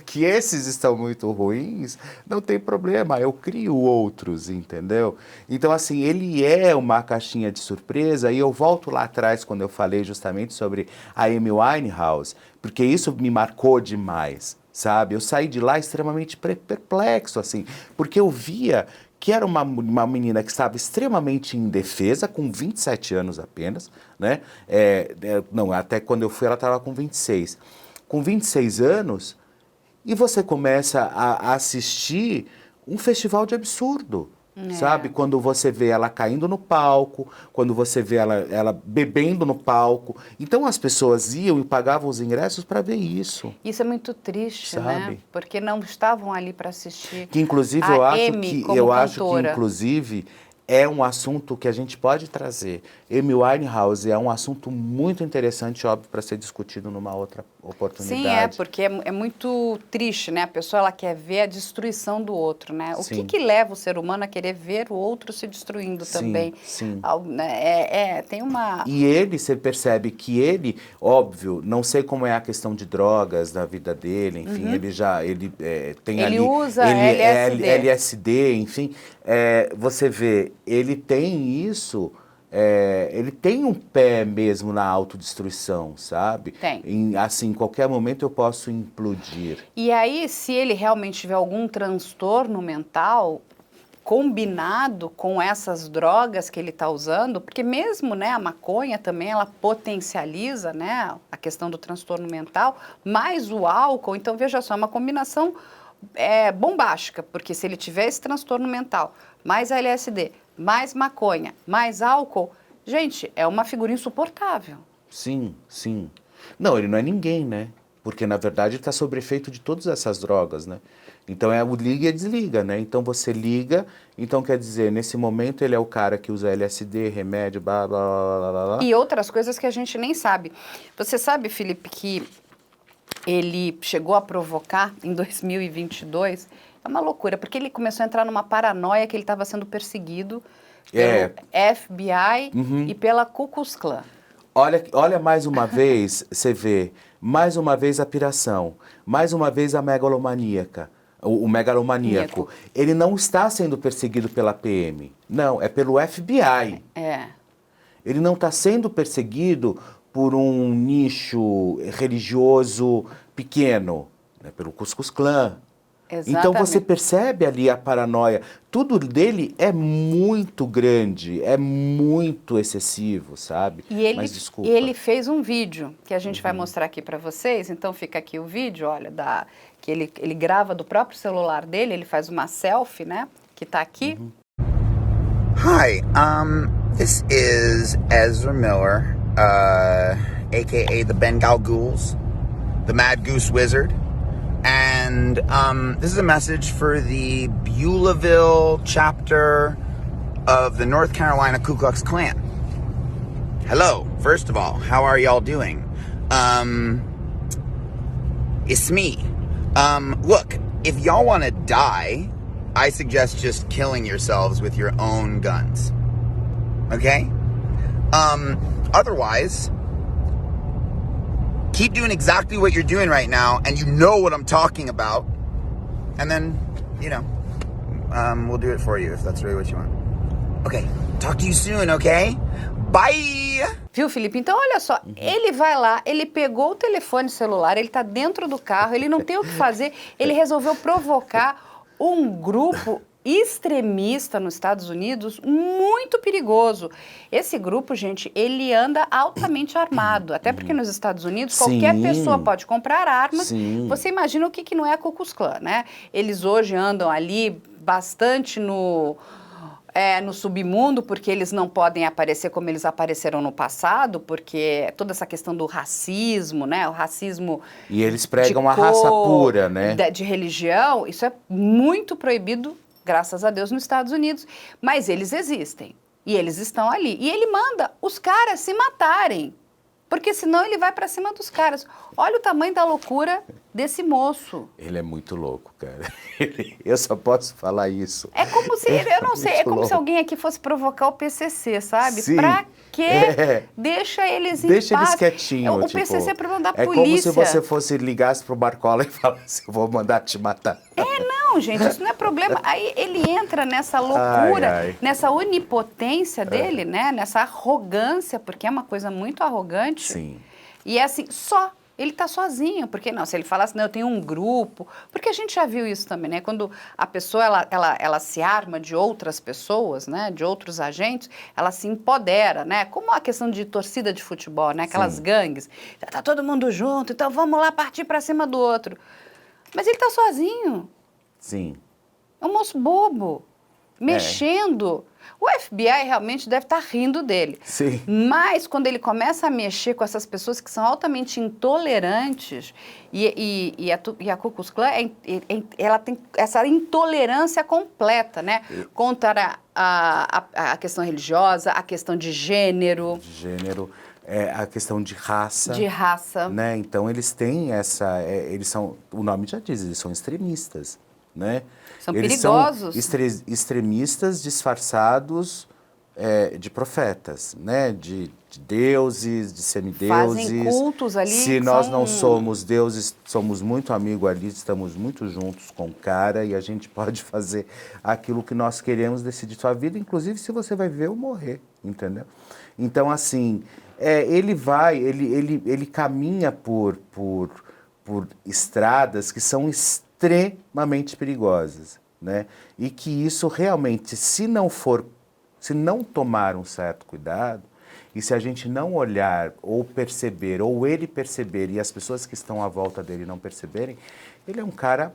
que esses estão muito ruins, não tem problema, eu crio outros, entendeu? Então, assim, ele é uma caixinha de surpresa e eu volto lá atrás quando eu falei justamente sobre a Amy Winehouse, porque isso me marcou demais, sabe? Eu saí de lá extremamente perplexo, assim, porque eu via que era uma menina que estava extremamente indefesa, com 27 anos apenas, né? Não, até quando eu fui ela estava com 26. Com 26 anos, e você começa a assistir um festival de absurdo, sabe? Quando você vê ela caindo no palco, quando você vê ela bebendo no palco. Então as pessoas iam e pagavam os ingressos para ver isso. Isso é muito triste, né? Porque não estavam ali para assistir. Que inclusive eu acho que inclusive é um assunto que a gente pode trazer. Amy Winehouse é um assunto muito interessante, óbvio, para ser discutido numa outra oportunidade. Sim, porque é muito triste, né? A pessoa ela quer ver a destruição do outro, né? O que leva o ser humano a querer ver o outro se destruindo também? Sim. Tem uma... E você percebe que ele, óbvio, não sei como é a questão de drogas da vida dele, enfim, ele tem ali... Ele usa LSD, enfim, você vê, ele tem isso... ele tem um pé mesmo na autodestruição, sabe? Tem. Assim, em qualquer momento eu posso implodir. E aí, se ele realmente tiver algum transtorno mental combinado com essas drogas que ele está usando, porque mesmo, né, a maconha também, ela potencializa, né, a questão do transtorno mental, mais o álcool, então veja só, é uma combinação bombástica, porque se ele tiver esse transtorno mental, mais LSD, mais maconha, mais álcool, gente, é uma figura insuportável. Sim, sim. Não, ele não é ninguém, né? Porque, na verdade, ele está sob efeito de todas essas drogas, né? Então, é o liga e desliga, né? Então, você liga, então, quer dizer, nesse momento, ele é o cara que usa LSD, remédio, blá, blá, blá, blá, blá. E outras coisas que a gente nem sabe. Você sabe, Felipe, que ele chegou a provocar, em 2022... É uma loucura, porque ele começou a entrar numa paranoia que ele estava sendo perseguido pelo FBI e pela Ku Klux Klan. Olha mais uma vez, você vê, mais uma vez a piração, mais uma vez a megalomaníaca, o megalomaníaco. Ele não está sendo perseguido pela PM, não, é pelo FBI. Ele não está sendo perseguido por um nicho religioso pequeno, né, pelo Ku Klux Klan. Exatamente. Então você percebe ali a paranoia. Tudo dele é muito grande, é muito excessivo, sabe? E Mas desculpa. ele fez um vídeo que a gente vai mostrar aqui para vocês. Então fica aqui o vídeo, olha, que ele grava do próprio celular dele, ele faz uma selfie, né? Que tá aqui. Hi, this is Ezra Miller, aka the Bengal Ghouls, the Mad Goose Wizard. And this is a message for the Beulahville chapter of the North Carolina Ku Klux Klan. Hello, first of all, how are y'all doing? It's me. Look, if y'all want to die, I suggest just killing yourselves with your own guns. Okay? Otherwise, keep doing exactly what you're doing right now, and you know what I'm talking about. And then, we'll do it for you if that's really what you want. Okay, talk to you soon, okay? Bye! Viu, Felipe? Então, olha só, ele vai lá, ele pegou o telefone celular, ele tá dentro do carro, ele não tem o que fazer, ele resolveu provocar um grupo extremista nos Estados Unidos muito perigoso. Esse grupo, gente, ele anda altamente armado, até porque nos Estados Unidos qualquer pessoa pode comprar armas. Você imagina o que não é a Ku Klux Klan, né? Eles hoje andam ali bastante no submundo, porque eles não podem aparecer como eles apareceram no passado, porque toda essa questão do racismo, né? O racismo e eles pregam a raça pura, né? De religião, isso é muito proibido, graças a Deus, nos Estados Unidos. Mas eles existem. E eles estão ali. E ele manda os caras se matarem. Porque senão ele vai pra cima dos caras. Olha o tamanho da loucura desse moço. Ele é muito louco, cara. Eu só posso falar isso. É como se, eu não sei, é como se alguém aqui fosse provocar o PCC, sabe? Sim. Pra quê? Deixa eles em paz. Deixa eles quietinhos. O PCC é pra mandar é polícia. É como se você ligasse pro Marcola e falasse, eu vou mandar te matar. Não, gente, isso não é problema. Aí ele entra nessa loucura, nessa onipotência dele, né? Nessa arrogância, porque é uma coisa muito arrogante. Sim. E é assim, ele tá sozinho, porque não, se ele falasse, não, eu tenho um grupo, porque a gente já viu isso também, né, quando a pessoa, ela se arma de outras pessoas, né, de outros agentes, ela se empodera, né, como a questão de torcida de futebol, né, aquelas gangues, tá todo mundo junto, então vamos lá partir pra cima do outro, mas ele tá sozinho. Sim. É um moço bobo, mexendo. O FBI realmente deve estar rindo dele. Sim. Mas quando ele começa a mexer com essas pessoas que são altamente intolerantes, e a Ku Klux Klan, ela tem essa intolerância completa, né? Contra a questão religiosa, a questão de gênero. A questão de raça. De raça. Né? Então eles têm eles são, o nome já diz, eles são extremistas. Né? São eles perigosos. São extremistas disfarçados de profetas, né? De deuses, de semideuses. Fazem cultos ali. Se nós não somos deuses, somos muito amigos ali, estamos muito juntos com o cara e a gente pode fazer aquilo que nós queremos, decidir sua vida, inclusive se você vai viver ou morrer, entendeu? Então, assim, ele caminha por estradas que são extremamente perigosas, né? E que isso realmente, se não tomar um certo cuidado, e se a gente não olhar ou perceber, ou ele perceber e as pessoas que estão à volta dele não perceberem, ele é um cara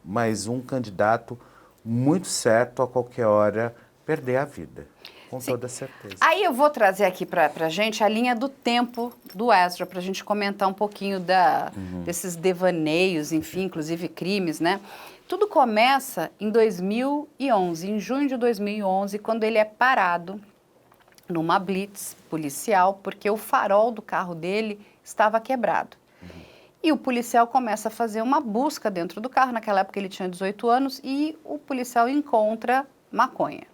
mas um candidato muito certo a qualquer hora perder a vida. Com toda certeza. Aí eu vou trazer aqui pra gente a linha do tempo do Ezra, pra gente comentar um pouquinho desses devaneios, enfim, inclusive crimes, né? Tudo começa em 2011, em junho de 2011, quando ele é parado numa blitz policial, porque o farol do carro dele estava quebrado. E o policial começa a fazer uma busca dentro do carro, naquela época ele tinha 18 anos, e o policial encontra maconha.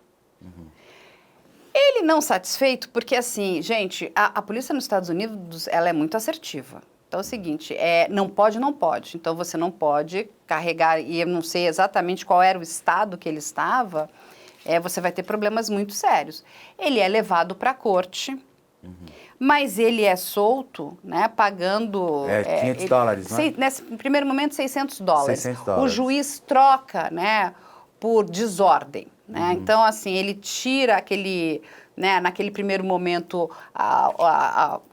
Ele não satisfeito, porque assim, gente, a polícia nos Estados Unidos, ela é muito assertiva. Então é o seguinte, não pode, não pode. Então você não pode carregar, e eu não sei exatamente qual era o estado que ele estava, você vai ter problemas muito sérios. Ele é levado para a corte, mas ele é solto, né, pagando... $500, não é? Nesse primeiro momento, $600. $600. O juiz troca, né, por desordem, né? Então, assim, ele tira aquele... Né, naquele primeiro momento,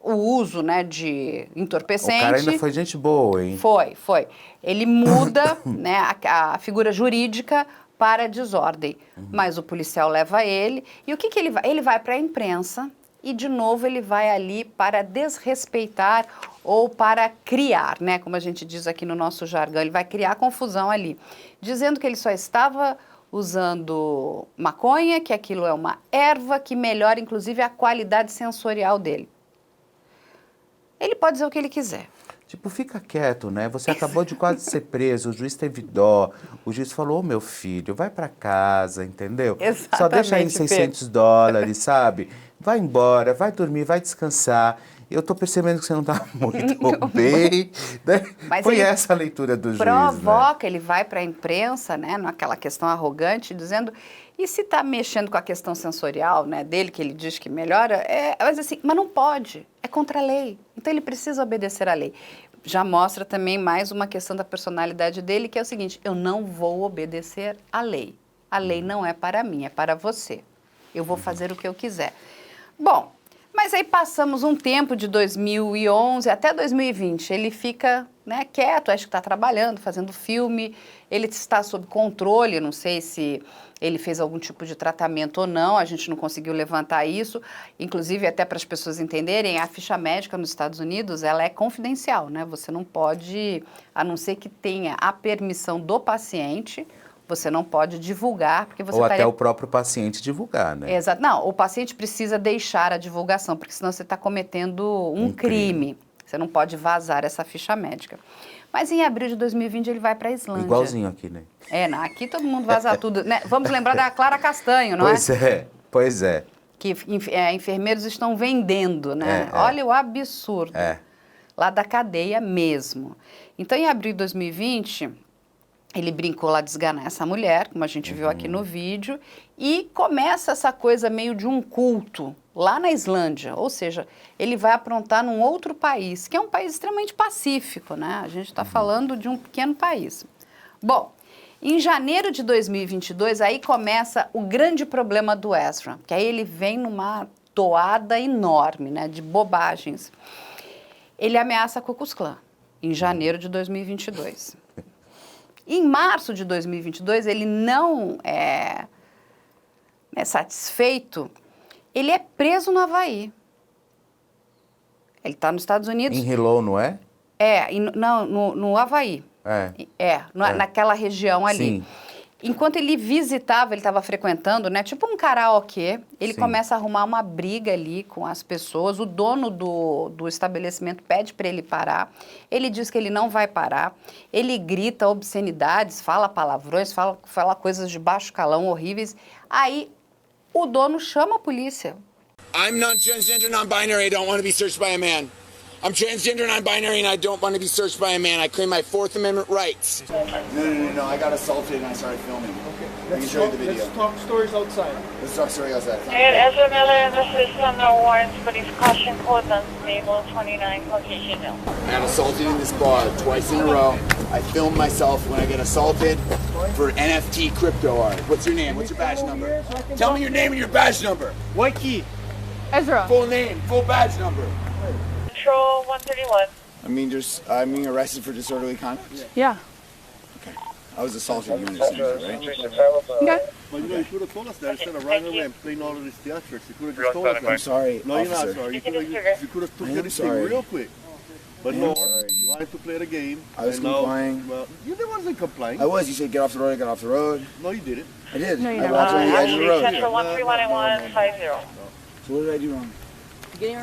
o uso, né, de entorpecente. O cara ainda foi gente boa, hein? Foi. Ele muda né, a figura jurídica para desordem. Mas o policial leva ele. E o que ele vai? Ele vai para a imprensa e, de novo, ele vai ali para desrespeitar ou para criar, né, como a gente diz aqui no nosso jargão. Ele vai criar confusão ali, dizendo que ele só estava usando maconha, que aquilo é uma erva que melhora, inclusive, a qualidade sensorial dele. Ele pode dizer o que ele quiser. Tipo, fica quieto, né? Você acabou de quase ser preso, o juiz teve dó, o juiz falou, meu filho, vai pra casa, entendeu? Exatamente, só deixa aí $600, sabe? Vai embora, vai dormir, vai descansar. Eu tô percebendo que você não tá muito bem, né? Mas foi essa a leitura do juiz, provoca, né? ele vai para a imprensa, né, naquela questão arrogante, dizendo, e se tá mexendo com a questão sensorial, né, dele, que ele diz que melhora, mas assim, mas não pode, é contra a lei, então ele precisa obedecer à lei. Já mostra também mais uma questão da personalidade dele, que é o seguinte, eu não vou obedecer à lei. A lei não é para mim, é para você. Eu vou fazer o que eu quiser. Bom, mas aí passamos um tempo de 2011 até 2020, ele fica, né, quieto, acho que está trabalhando, fazendo filme, ele está sob controle, não sei se ele fez algum tipo de tratamento ou não, a gente não conseguiu levantar isso, inclusive até para as pessoas entenderem, a ficha médica nos Estados Unidos, ela é confidencial, né, você não pode, a não ser que tenha a permissão do paciente, você não pode divulgar, porque você ou até o próprio paciente divulgar, né? Exato. Não, o paciente precisa deixar a divulgação, porque senão você está cometendo um crime. Você não pode vazar essa ficha médica. Mas em abril de 2020 ele vai para a Islândia. Igualzinho aqui, né? Aqui todo mundo vaza tudo. Né? Vamos lembrar da Clara Castanho, não é? Pois é. Que enfermeiros estão vendendo, né? Olha o absurdo. Lá da cadeia mesmo. Então, em abril de 2020... ele brincou lá de esganar essa mulher, como a gente viu aqui no vídeo, e começa essa coisa meio de um culto lá na Islândia, ou seja, ele vai aprontar num outro país, que é um país extremamente pacífico, né? A gente está falando de um pequeno país. Bom, em janeiro de 2022, aí começa o grande problema do Ezra, que aí ele vem numa toada enorme, né, de bobagens. Ele ameaça a Ku Klux Klan, em janeiro de 2022. Em março de 2022, ele não é satisfeito, ele é preso no Havaí. Ele está nos Estados Unidos. Em Hilo, não é? No Havaí. Naquela região ali. Sim. Enquanto ele visitava, ele estava frequentando, né, tipo um karaokê, ele começa a arrumar uma briga ali com as pessoas, o dono do estabelecimento pede para ele parar, ele diz que ele não vai parar, ele grita obscenidades, fala palavrões, fala coisas de baixo calão horríveis, aí o dono chama a polícia. I'm not transgender, non-binary, I don't want to be searched by a man. I'm transgender, non-binary, and I don't want to be searched by a man. I claim my Fourth Amendment rights. No. I got assaulted and I started filming. Okay. Let me show you the video. Let's talk stories outside. Let's talk stories outside. Ezra Miller, this is no warrants, but he's caution code on Naval 29, location Hill. I got assaulted in this bar twice in a row. I film myself when I get assaulted for NFT crypto art. What's your name? What's your badge number? Tell me your name and your badge number. White key. Ezra. Full name, full badge number. Control 131. I'm being arrested for disorderly conduct? Yeah. Okay. I was assaulted, you understand, right? Okay. Well, you could have told us that instead of running away and playing all of these theatrics. You could have just told us that. I'm sorry, no, you're officer. not sorry. You could have took anything real quick. But no, you wanted to play the game. I was complying. Well, you wasn't complying. I was. You said get off the road, I got off the road. No, you didn't. I did. No, you I walked over the edge of the road. Central 131-150. So what did I do wrong? You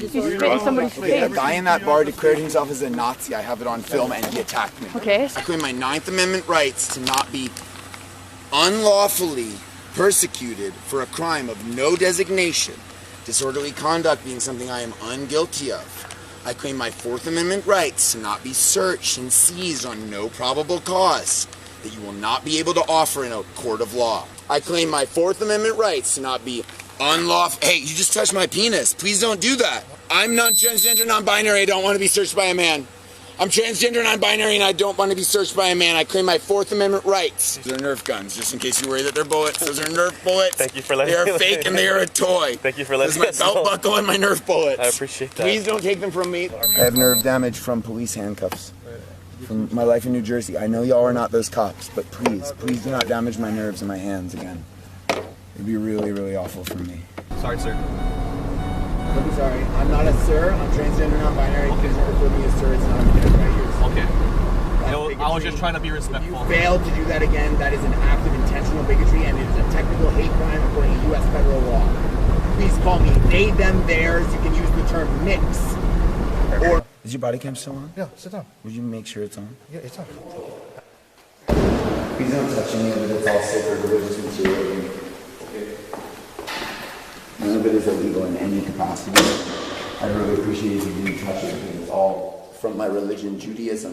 sprayed somebody's face. A guy in that bar declared himself as a Nazi. I have it on film, and he attacked me. Okay. I claim my 9th Amendment rights to not be unlawfully persecuted for a crime of no designation, disorderly conduct being something I am unguilty of. I claim my Fourth Amendment rights to not be searched and seized on no probable cause that you will not be able to offer in a court of law. I claim my Fourth Amendment rights to not be unlawful. Hey, you just touched my penis. Please don't do that. I'm not transgender, non-binary. I don't want to be searched by a man. I'm transgender, non-binary, and I don't want to be searched by a man. I claim my Fourth Amendment rights. They're Nerf guns, just in case you worry that they're bullets. Those are Nerf bullets. Thank you for letting me. They are fake and they are a toy. Thank you for letting me. This is my belt buckle and my Nerf bullets. I appreciate that. Please don't take them from me. I have nerve damage from police handcuffs. From my life in New Jersey. I know y'all are not those cops, but please do not damage my nerves in my hands again. It'd be really, really awful for me. Sorry, sir. I'm sorry. I'm not a sir. I'm transgender, non-binary. Please don't refer to me as sir. It's not a man that I use. Okay. I was just trying to be respectful. If you fail to do that again, that is an act of intentional bigotry, and it is a technical hate crime according to U.S. federal law. Please call me they, them, theirs. You can use the term mix. Or is your body cam still on? Yeah, sit down. Would you make sure it's on? Yeah, it's on. Please don't touch any of it. It's all sacred religious material. Okay. None of it is illegal in any capacity. I really appreciate if you didn't touch it because it's all from my religion, Judaism.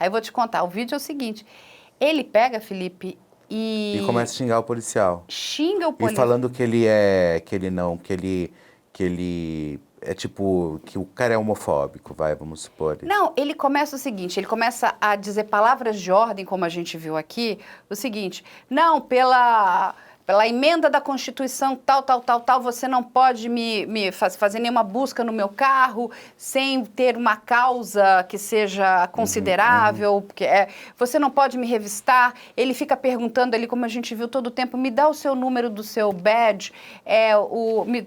Aí eu vou te contar, o vídeo é o seguinte, ele pega, Felipe, E começa a xingar o policial. Xinga o policial. E falando que ele é, que ele é tipo, que o cara é homofóbico, vamos supor. Não, ele começa o seguinte, ele começa a dizer palavras de ordem, como a gente viu aqui, o seguinte, não, pela emenda da Constituição tal, você não pode fazer nenhuma busca no meu carro sem ter uma causa que seja considerável, porque você não pode me revistar. Ele fica perguntando ali, como a gente viu todo o tempo, me dá o seu número do seu badge,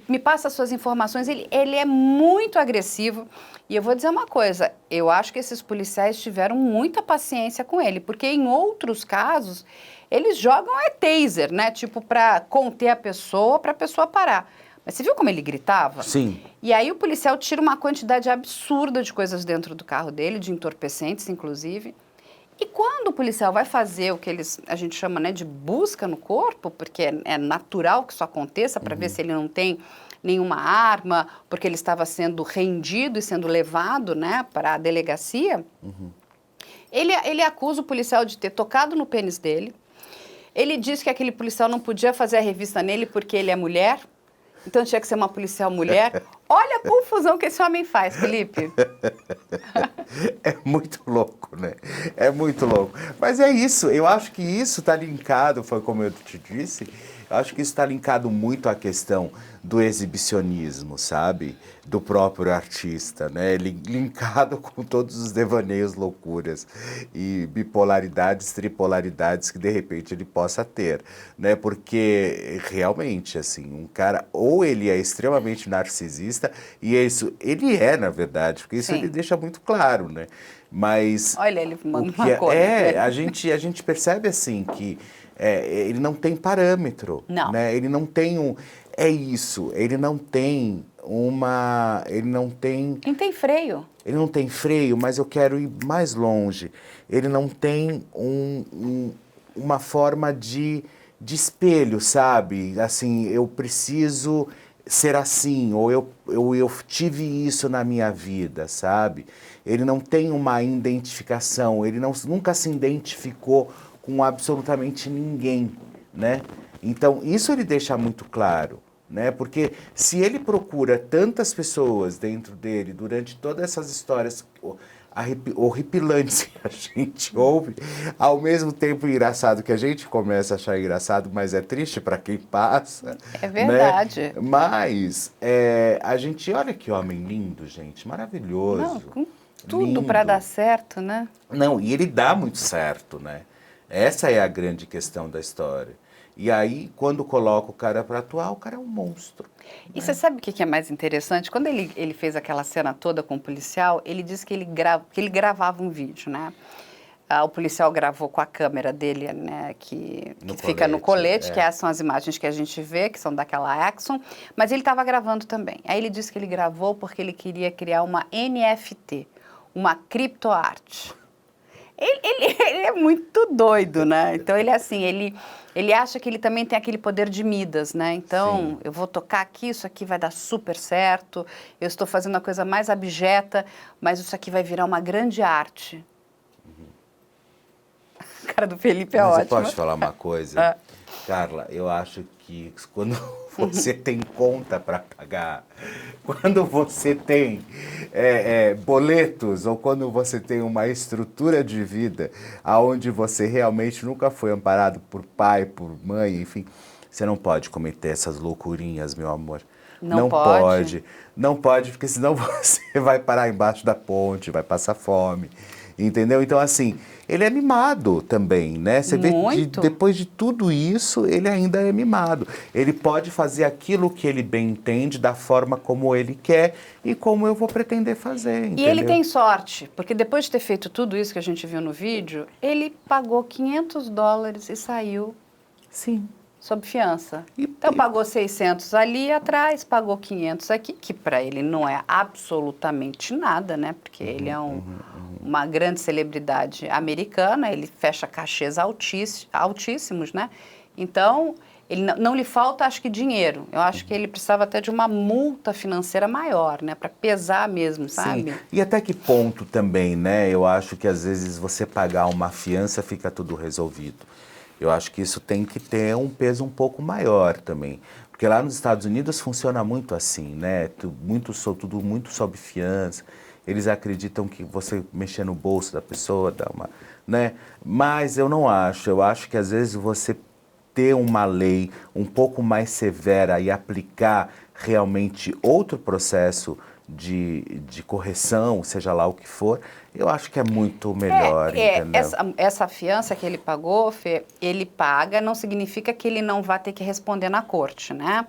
me passa as suas informações. Ele é muito agressivo. E eu vou dizer uma coisa, eu acho que esses policiais tiveram muita paciência com ele, porque em outros casos, eles jogam taser, né? Tipo, para conter a pessoa, para a pessoa parar. Mas você viu como ele gritava? Sim. E aí o policial tira uma quantidade absurda de coisas dentro do carro dele, de entorpecentes, inclusive. E quando o policial vai fazer o que a gente chama, né, de busca no corpo, porque é natural que isso aconteça, para ver se ele não tem nenhuma arma, porque ele estava sendo rendido e sendo levado, né, para a delegacia, ele acusa o policial de ter tocado no pênis dele. Ele diz que aquele policial não podia fazer a revista nele porque ele é mulher, então tinha que ser uma policial mulher. Olha a confusão que esse homem faz, Felipe. É muito louco, né? É muito louco. Mas é isso, eu acho que isso está linkado, foi como eu te disse, eu acho que isso está linkado muito à questão do exibicionismo, sabe? Do próprio artista, né? Linkado com todos os devaneios, loucuras e bipolaridades, tripolaridades que de repente ele possa ter, né? Porque realmente, assim, um cara, ou ele é extremamente narcisista, e isso, ele é, na verdade, porque isso ele deixa muito claro, né? Mas... Olha, ele manda uma coisa. A gente percebe, assim, que ele não tem parâmetro, não. Né? Ele não tem é isso, ele não tem ele não tem freio. Ele não tem freio, mas eu quero ir mais longe. Ele não tem uma forma de espelho, sabe? Assim, eu preciso ser assim, ou eu tive isso na minha vida, sabe? Ele não tem uma identificação, ele nunca se identificou com absolutamente ninguém, né? Então, isso ele deixa muito claro, né? Porque se ele procura tantas pessoas dentro dele durante todas essas histórias horripilantes que a gente ouve, ao mesmo tempo engraçado que a gente começa a achar engraçado, mas é triste para quem passa. É verdade. Né? Mas a gente, olha que homem lindo, gente, maravilhoso. Não, com tudo para dar certo, né? Não, e ele dá muito certo, né? Essa é a grande questão da história. E aí, quando coloca o cara para atuar, o cara é um monstro. E você sabe o que é mais interessante? Quando ele fez aquela cena toda com o policial, ele disse que ele gravava um vídeo, né? O policial gravou com a câmera dele, né, que fica no colete, que essas são as imagens que a gente vê, que são daquela Axon, mas ele estava gravando também. Aí ele disse que ele gravou porque ele queria criar uma NFT, uma criptoarte. Ele é muito doido, né? Então ele é assim, ele acha que ele também tem aquele poder de Midas, né? Então, eu vou tocar aqui, isso aqui vai dar super certo, eu estou fazendo a coisa mais abjeta, mas isso aqui vai virar uma grande arte. A cara do Felipe é ótima. Mas eu posso te falar uma coisa? Carla, eu acho que quando você tem conta para pagar, quando você tem boletos ou quando você tem uma estrutura de vida onde você realmente nunca foi amparado por pai, por mãe, enfim, você não pode cometer essas loucurinhas, meu amor. Não pode. Não pode, porque senão você vai parar embaixo da ponte, vai passar fome. Entendeu? Então, assim, ele é mimado também, né? Você vê que depois de tudo isso, ele ainda é mimado. Ele pode fazer aquilo que ele bem entende, da forma como ele quer e como eu vou pretender fazer, entendeu? E ele tem sorte, porque depois de ter feito tudo isso que a gente viu no vídeo, ele pagou $500 e saiu. Sim. Sob fiança. Então, pagou 600 ali atrás, pagou 500 aqui, que para ele não é absolutamente nada, né? Porque ele é uma grande celebridade americana, ele fecha cachês altíssimos, né? Então, ele não lhe falta, acho que, dinheiro. Eu acho que ele precisava até de uma multa financeira maior, né? Para pesar mesmo, sabe? Sim. E até que ponto também, né? Eu acho que às vezes você pagar uma fiança fica tudo resolvido. Eu acho que isso tem que ter um peso um pouco maior também. Porque lá nos Estados Unidos funciona muito assim, né? Tudo muito sob fiança. Eles acreditam que você mexer no bolso da pessoa dá uma... né? Mas eu não acho. Eu acho que às vezes você ter uma lei um pouco mais severa e aplicar realmente outro processo de correção, seja lá o que for, eu acho que é muito melhor, entendeu? Essa fiança que ele pagou, Fê, ele paga, não significa que ele não vai ter que responder na corte, né?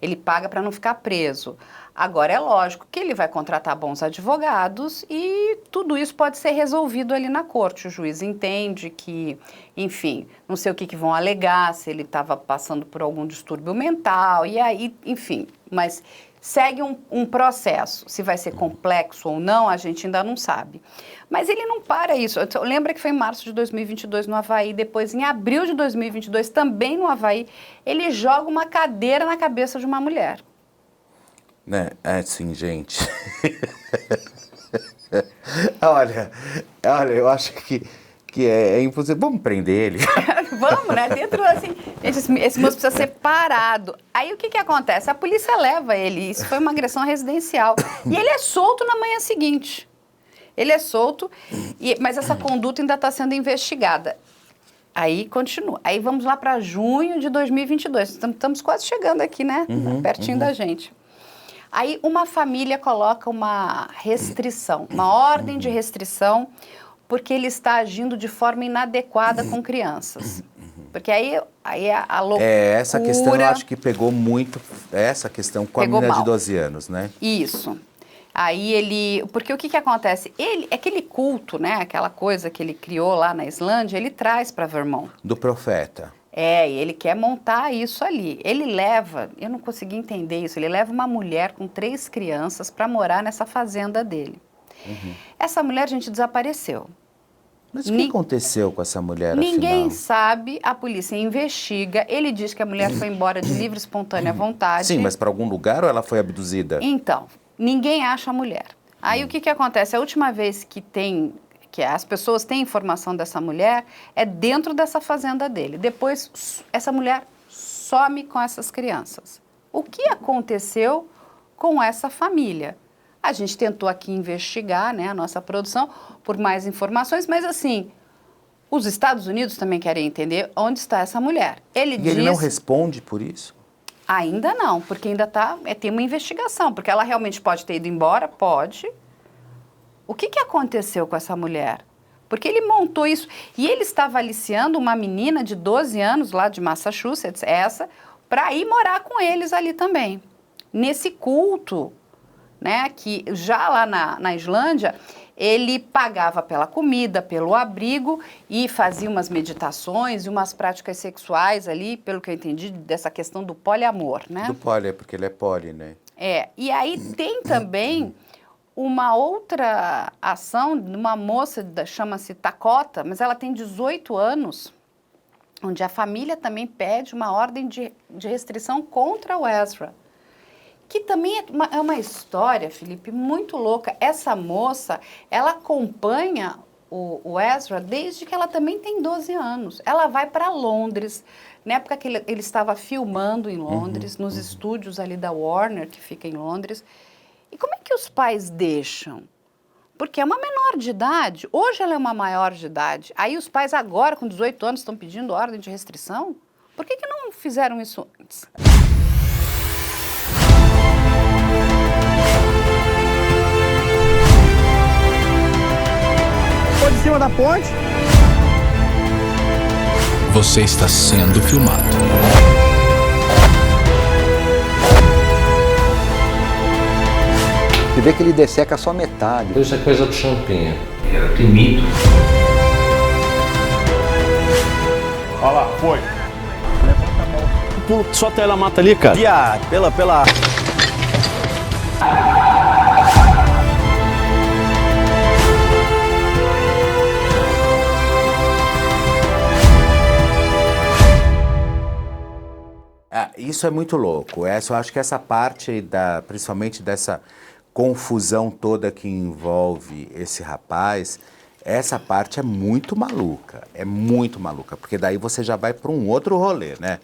Ele paga para não ficar preso. Agora, é lógico que ele vai contratar bons advogados e tudo isso pode ser resolvido ali na corte. O juiz entende que, enfim, não sei o que vão alegar, se ele estava passando por algum distúrbio mental, e aí, enfim, mas segue um processo. Se vai ser complexo ou não, a gente ainda não sabe. Mas ele não para isso. Lembra que foi em março de 2022 no Havaí, depois em abril de 2022, também no Havaí, ele joga uma cadeira na cabeça de uma mulher. Né? É assim, gente. Olha, eu acho que é impossível. Vamos prender ele. Vamos, né? Dentro, assim, gente, esse moço precisa ser parado. Aí o que acontece? A polícia leva ele, isso foi uma agressão residencial. E ele é solto na manhã seguinte. Ele é solto, mas essa conduta ainda está sendo investigada. Aí continua. Aí vamos lá para junho de 2022. Estamos quase chegando aqui, né? Pertinho da gente. Aí uma família coloca uma restrição, uma ordem de restrição, porque ele está agindo de forma inadequada com crianças. Porque aí a loucura... essa questão eu acho que pegou muito, essa questão com a menina de 12 anos, né? Isso. Aí ele... Porque o que acontece? Aquele culto, né? Aquela coisa que ele criou lá na Islândia, ele traz para Vermont. Do profeta. E ele quer montar isso ali. Ele leva, eu não consegui entender isso, ele leva uma mulher com 3 crianças para morar nessa fazenda dele. Essa mulher, gente, desapareceu. Mas o que aconteceu com essa mulher, Ninguém afinal? sabe, a polícia investiga, ele diz que a mulher foi embora de livre e espontânea vontade. Sim, mas para algum lugar ou ela foi abduzida? Então, ninguém acha a mulher. Aí o que acontece? A última vez que as pessoas têm informação dessa mulher é dentro dessa fazenda dele. Depois, essa mulher some com essas crianças. O que aconteceu com essa família? A gente tentou aqui investigar, né, a nossa produção, por mais informações, mas assim, os Estados Unidos também querem entender onde está essa mulher. Ele não responde por isso? Ainda não, porque ainda tem uma investigação, porque ela realmente pode ter ido embora, pode. O que aconteceu com essa mulher? Porque ele montou isso, e ele estava aliciando uma menina de 12 anos, lá de Massachusetts, para ir morar com eles ali também. Nesse culto, né, que já lá na Islândia, ele pagava pela comida, pelo abrigo e fazia umas meditações e umas práticas sexuais ali, pelo que eu entendi, dessa questão do poliamor, né? Do poli, porque ele é poli, né? E aí tem também uma outra ação de uma moça, chama-se Dakota, mas ela tem 18 anos, onde a família também pede uma ordem de restrição contra o Ezra. Que também é uma história, Felipe, muito louca. Essa moça, ela acompanha o Ezra desde que ela também tem 12 anos. Ela vai para Londres, na época que ele estava filmando em Londres, nos estúdios ali da Warner, que fica em Londres. E como é que os pais deixam? Porque é uma menor de idade. Hoje ela é uma maior de idade. Aí os pais agora, com 18 anos, estão pedindo ordem de restrição? Por que não fizeram isso antes? Foi de cima da ponte. Você está sendo filmado. Você vê que ele desseca só metade. Isso é coisa do Champinha. Tem mito. Olha lá, foi. Levanta a mão. Pulo, só ela mata ali, cara. Viado, pela... Isso é muito louco. Eu acho que essa parte, principalmente dessa confusão toda que envolve esse rapaz, essa parte é muito maluca, porque daí você já vai para um outro rolê, né?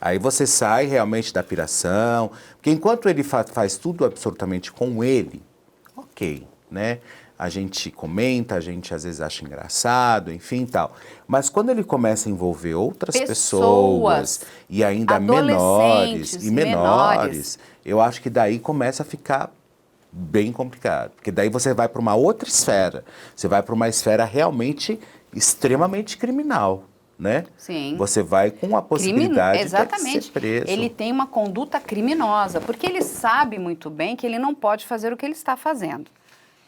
Aí você sai realmente da piração, porque enquanto ele faz tudo absolutamente com ele, ok, né? A gente comenta, a gente às vezes acha engraçado, enfim tal. Mas quando ele começa a envolver outras pessoas e ainda menores, eu acho que daí começa a ficar bem complicado. Porque daí você vai para uma outra esfera. Você vai para uma esfera realmente extremamente criminal, né? Sim. Você vai com a possibilidade de ser preso. Ele tem uma conduta criminosa, porque ele sabe muito bem que ele não pode fazer o que ele está fazendo,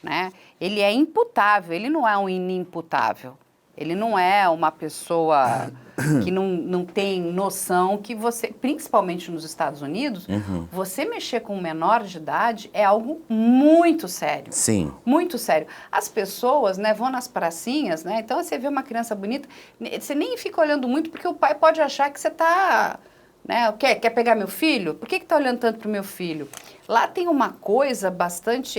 né? Ele é imputável, ele não é um inimputável. Ele não é uma pessoa que não tem noção que você, principalmente nos Estados Unidos, você mexer com um menor de idade é algo muito sério. Sim. Muito sério. As pessoas, né, vão nas pracinhas, né? Então você vê uma criança bonita, você nem fica olhando muito porque o pai pode achar que você está... Né? Quer pegar meu filho? Por que está olhando tanto para o meu filho? Lá tem uma coisa bastante...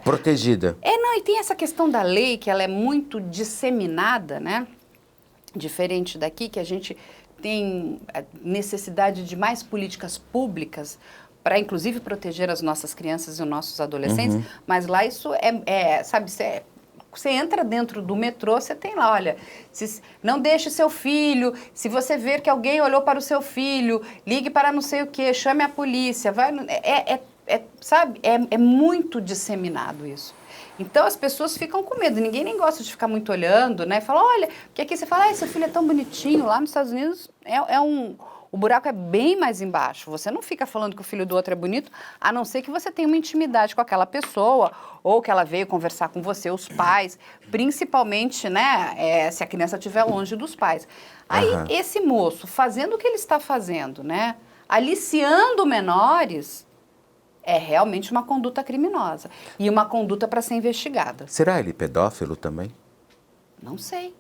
protegida. Não, e tem essa questão da lei, que ela é muito disseminada, né? Diferente daqui, que a gente tem necessidade de mais políticas públicas para, inclusive, proteger as nossas crianças e os nossos adolescentes, mas lá isso sabe, você entra dentro do metrô, você tem lá, olha, não deixe seu filho, se você ver que alguém olhou para o seu filho, ligue para não sei o quê, chame a polícia, sabe, é muito disseminado isso. Então as pessoas ficam com medo, ninguém nem gosta de ficar muito olhando, né, fala, olha, porque aqui você fala, seu filho é tão bonitinho, lá nos Estados Unidos o buraco é bem mais embaixo. Você não fica falando que o filho do outro é bonito, a não ser que você tenha uma intimidade com aquela pessoa, ou que ela veio conversar com você, os pais, principalmente, né, se a criança estiver longe dos pais. Aí, esse moço, fazendo o que ele está fazendo, né, aliciando menores, é realmente uma conduta criminosa. E uma conduta para ser investigada. Será ele pedófilo também? Não sei.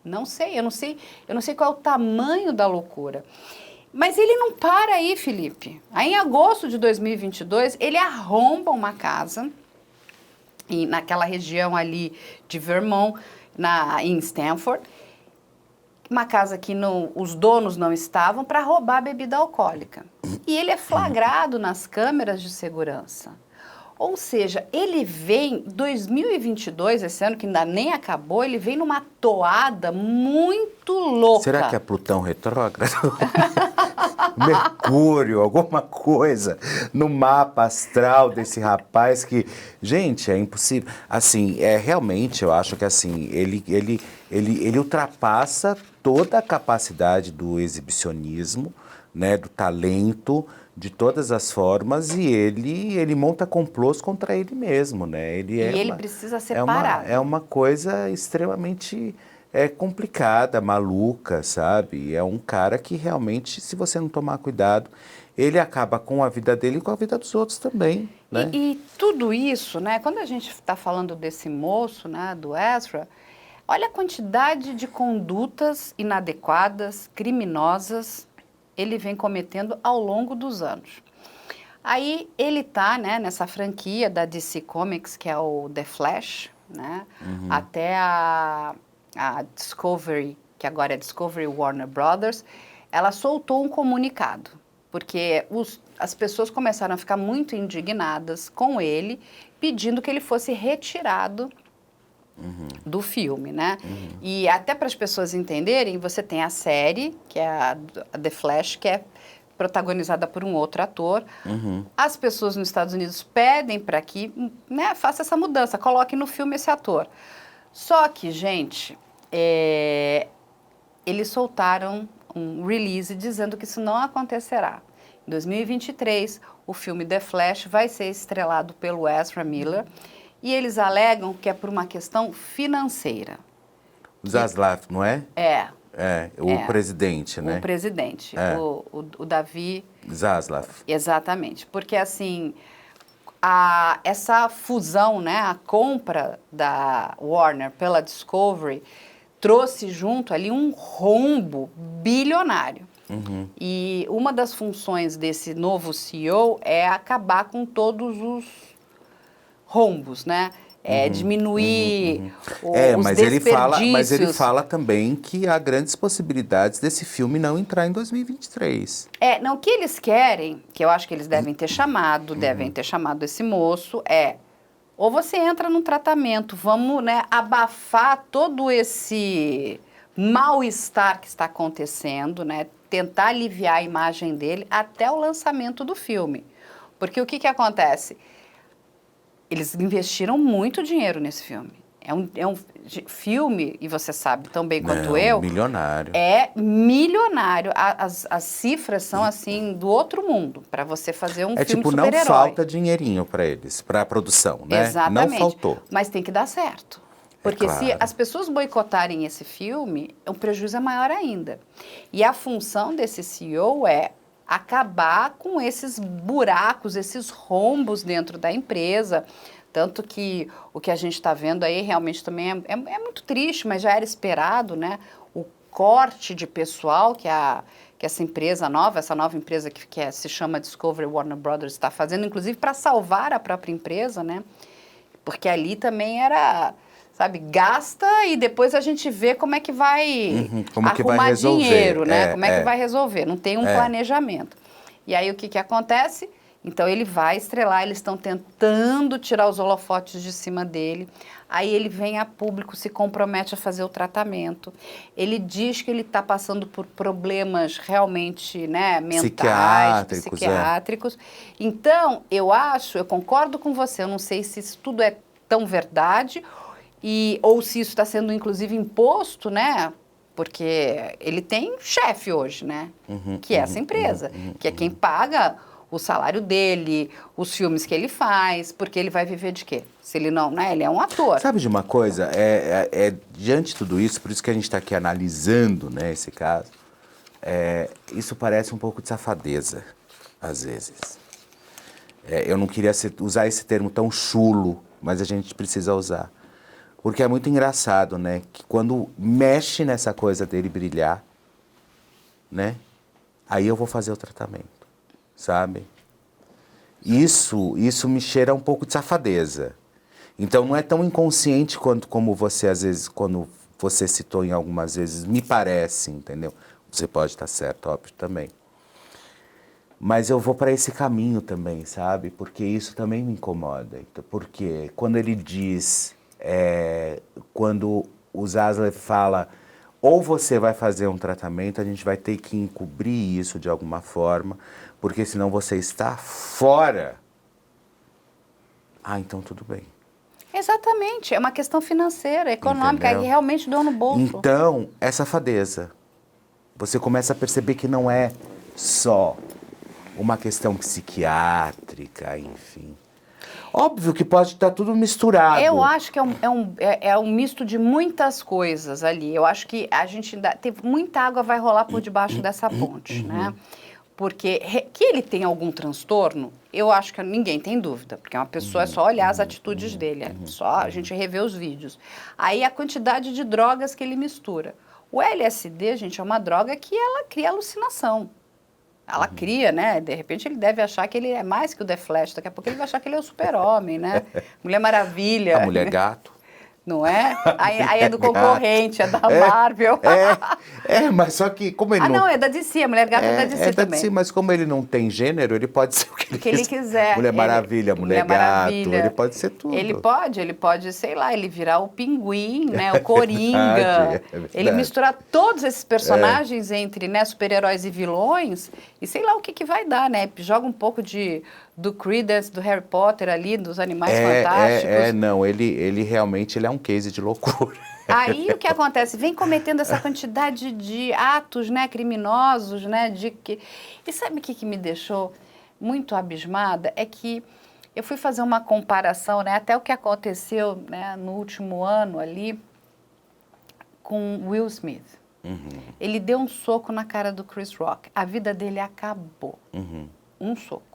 Não sei, eu não sei qual é o tamanho da loucura. Mas ele não para aí, Felipe. Aí, em agosto de 2022, ele arromba uma casa naquela região ali de Vermont, em Stanford, uma casa que os donos não estavam, para roubar bebida alcoólica. E ele é flagrado nas câmeras de segurança. Ou seja, ele vem, 2022, esse ano que ainda nem acabou, ele vem numa toada muito louca. Será que é Plutão retrógrado? Mercúrio, alguma coisa no mapa astral desse rapaz que... Gente, é impossível. Assim, realmente, eu acho que assim, ele ultrapassa toda a capacidade do exibicionismo, né, do talento, de todas as formas, e ele monta complôs contra ele mesmo, né? Ele precisa ser parado. É uma coisa extremamente complicada, maluca, sabe? É um cara que realmente, se você não tomar cuidado, ele acaba com a vida dele e com a vida dos outros também. né? E tudo isso, né? Quando a gente está falando desse moço, né, do Ezra, olha a quantidade de condutas inadequadas, criminosas, ele vem cometendo ao longo dos anos. Aí ele tá, né, nessa franquia da DC Comics, que é o The Flash, né? Até a Discovery, que agora é Discovery Warner Brothers, ela soltou um comunicado, porque as pessoas começaram a ficar muito indignadas com ele, pedindo que ele fosse retirado do filme, né? E até para as pessoas entenderem, você tem a série, que é a The Flash, que é protagonizada por um outro ator. As pessoas nos Estados Unidos pedem para que, né, faça essa mudança, coloque no filme esse ator. Só que, gente, eles soltaram um release dizendo que isso não acontecerá. Em 2023, o filme The Flash vai ser estrelado pelo Ezra Miller e eles alegam que é por uma questão financeira. O Zaslav, não é? O presidente, né? O presidente, o Davi Zaslav. Exatamente, porque assim, essa fusão, né, a compra da Warner pela Discovery trouxe junto ali um rombo bilionário. E uma das funções desse novo CEO é acabar com todos os rombos, né? Diminuir os desperdícios. Mas ele fala também que há grandes possibilidades desse filme não entrar em 2023. Não, o que eles querem, que eu acho que eles devem ter chamado esse moço, ou você entra num tratamento, vamos, né, abafar todo esse mal-estar que está acontecendo, né, tentar aliviar a imagem dele até o lançamento do filme. Porque o que acontece? Eles investiram muito dinheiro nesse filme. É um filme, e você sabe tão bem quanto eu... milionário. É milionário. As cifras são, assim, do outro mundo, para você fazer um filme tipo, super-herói. não falta dinheirinho para eles, para a produção, né? Exatamente. Não faltou. Mas tem que dar certo. Porque claro. Se as pessoas boicotarem esse filme, o prejuízo é maior ainda. E a função desse CEO é acabar com esses buracos, esses rombos dentro da empresa. Tanto que o que a gente está vendo aí realmente também é muito triste, mas já era esperado, né? O corte de pessoal que essa empresa nova, essa nova empresa que se chama Discovery Warner Brothers está fazendo, inclusive para salvar a própria empresa, né? Porque ali também era... sabe, gasta e depois a gente vê como é que vai arrumar dinheiro, né? Como é que vai resolver, não tem um planejamento. E aí o que acontece? Então ele vai estrelar, eles estão tentando tirar os holofotes de cima dele, aí ele vem a público, se compromete a fazer o tratamento, ele diz que ele está passando por problemas realmente, né, mentais, psiquiátricos. Então, eu concordo com você, eu não sei se isso tudo é tão verdade, ou se isso está sendo, inclusive, imposto, né? Porque ele tem chefe hoje, né? Que é essa empresa, que é quem paga o salário dele, os filmes que ele faz, porque ele vai viver de quê? Se ele não, né? Ele é um ator. Sabe de uma coisa? Diante de tudo isso, por isso que a gente está aqui analisando, né, esse caso, isso parece um pouco de safadeza, às vezes. Eu não queria usar esse termo tão chulo, mas a gente precisa usar. Porque é muito engraçado, né? Que quando mexe nessa coisa dele brilhar, né? Aí eu vou fazer o tratamento, sabe? Isso me cheira um pouco de safadeza. Então não é tão inconsciente como você, às vezes, quando você citou em algumas vezes, me parece, entendeu? Você pode estar certo, óbvio, também. Mas eu vou para esse caminho também, sabe? Porque isso também me incomoda. Porque quando ele diz... quando o Zaslav fala, ou você vai fazer um tratamento, a gente vai ter que encobrir isso de alguma forma, porque senão você está fora. Então tudo bem. Exatamente, é uma questão financeira, econômica, e realmente deu no bolso. Então, é safadeza. Você começa a perceber que não é só uma questão psiquiátrica, enfim. Óbvio que pode estar tudo misturado. Eu acho que é um misto de muitas coisas ali. Eu acho que a gente muita água vai rolar por debaixo dessa ponte, né? Porque que ele tem algum transtorno, eu acho que ninguém tem dúvida, porque é uma pessoa, é só olhar as atitudes dele, é só a gente rever os vídeos. Aí a quantidade de drogas que ele mistura. O LSD, gente, é uma droga que ela cria alucinação. Ela cria, né? De repente ele deve achar que ele é mais que o The Flash, daqui a pouco ele vai achar que ele é o Super-Homem, né? Mulher Maravilha. A Mulher Gato. Não é? Aí é do concorrente, é da Marvel. Mas só que como ele não, é da DC, a Mulher Gata é da DC também. DC, mas como ele não tem gênero, ele pode ser o que ele quiser. Mulher Maravilha, Mulher Gato, ele pode ser tudo. Ele pode, sei lá, ele virar o Pinguim, né, o Coringa. Ele misturar todos esses personagens entre, né, super-heróis e vilões, e sei lá o que vai dar, né? Joga um pouco do Credence, do Harry Potter ali, dos Animais Fantásticos. Não, ele realmente é um case de loucura. Aí o que acontece? Vem cometendo essa quantidade de atos, né, criminosos, né, E sabe o que me deixou muito abismada? É que eu fui fazer uma comparação, né, até o que aconteceu, né, no último ano ali com Will Smith. Ele deu um soco na cara do Chris Rock. A vida dele acabou. Um soco.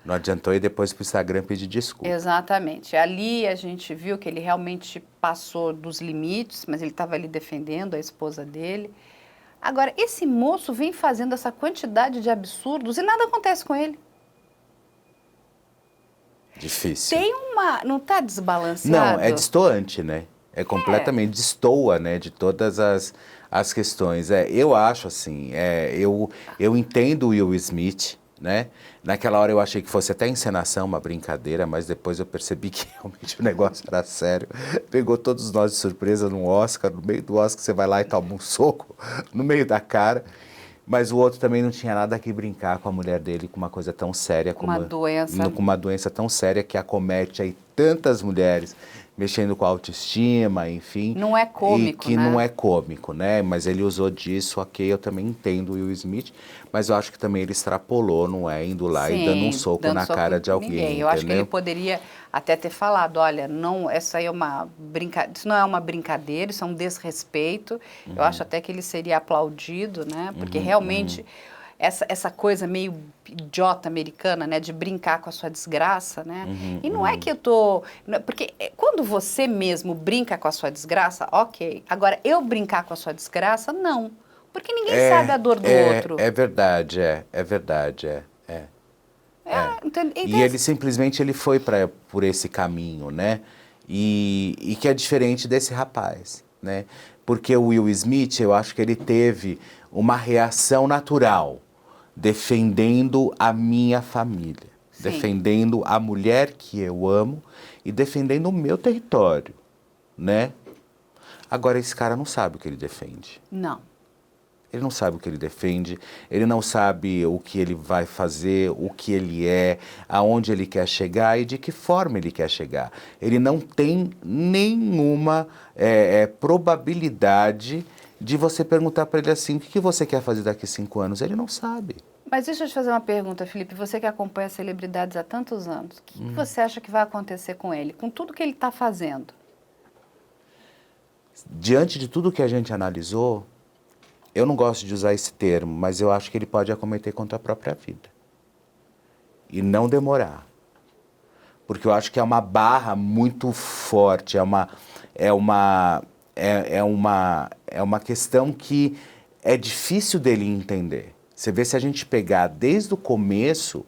Não adiantou ir depois para o Instagram pedir desculpa. Exatamente. Ali a gente viu que ele realmente passou dos limites, mas ele estava ali defendendo a esposa dele. Agora, esse moço vem fazendo essa quantidade de absurdos e nada acontece com ele. Difícil. Não está desbalanceado? Não, é destoante, né? É completamente destoa, né, de todas as questões. Eu acho assim, eu entendo o Will Smith, né? Naquela hora eu achei que fosse até encenação, uma brincadeira, mas depois eu percebi que realmente o negócio era sério. Pegou todos nós de surpresa no Oscar, no meio do Oscar você vai lá e toma um soco no meio da cara. Mas o outro também não tinha nada que brincar com a mulher dele, com uma coisa tão séria, com uma doença tão séria que acomete aí tantas mulheres, mexendo com a autoestima, enfim. Não é cômico, que não é cômico, né? Mas ele usou disso, ok, eu também entendo o Will Smith, mas eu acho que também ele extrapolou, não é? Indo lá e dando um soco na cara de alguém, entendeu? Eu acho que ele poderia até ter falado, olha, não, essa aí é uma brincadeira, isso não é uma brincadeira, isso é um desrespeito. Eu acho até que ele seria aplaudido, né? Porque realmente essa coisa meio idiota americana, né, de brincar com a sua desgraça, né? E não é que eu tô... Porque quando você mesmo brinca com a sua desgraça, ok. Agora, eu brincar com a sua desgraça, não. Porque ninguém sabe a dor do outro. É verdade, E ele simplesmente foi por esse caminho, né? E que é diferente desse rapaz, né? Porque o Will Smith, eu acho que ele teve uma reação natural, defendendo a minha família, defendendo a mulher que eu amo e defendendo o meu território, né? Agora, esse cara não sabe o que ele defende. Não. Ele não sabe o que ele defende, ele não sabe o que ele vai fazer, o que ele é, aonde ele quer chegar e de que forma ele quer chegar. Ele não tem nenhuma probabilidade de você perguntar para ele assim, o que você quer fazer daqui a 5 anos? Ele não sabe. Mas deixa eu te fazer uma pergunta, Felipe. Você que acompanha celebridades há tantos anos, o que você acha que vai acontecer com ele, com tudo que ele está fazendo? Diante de tudo que a gente analisou, eu não gosto de usar esse termo, mas eu acho que ele pode acometer contra a própria vida. E não demorar. Porque eu acho que é uma barra muito forte, é uma questão que é difícil dele entender. Você vê, se a gente pegar desde o começo,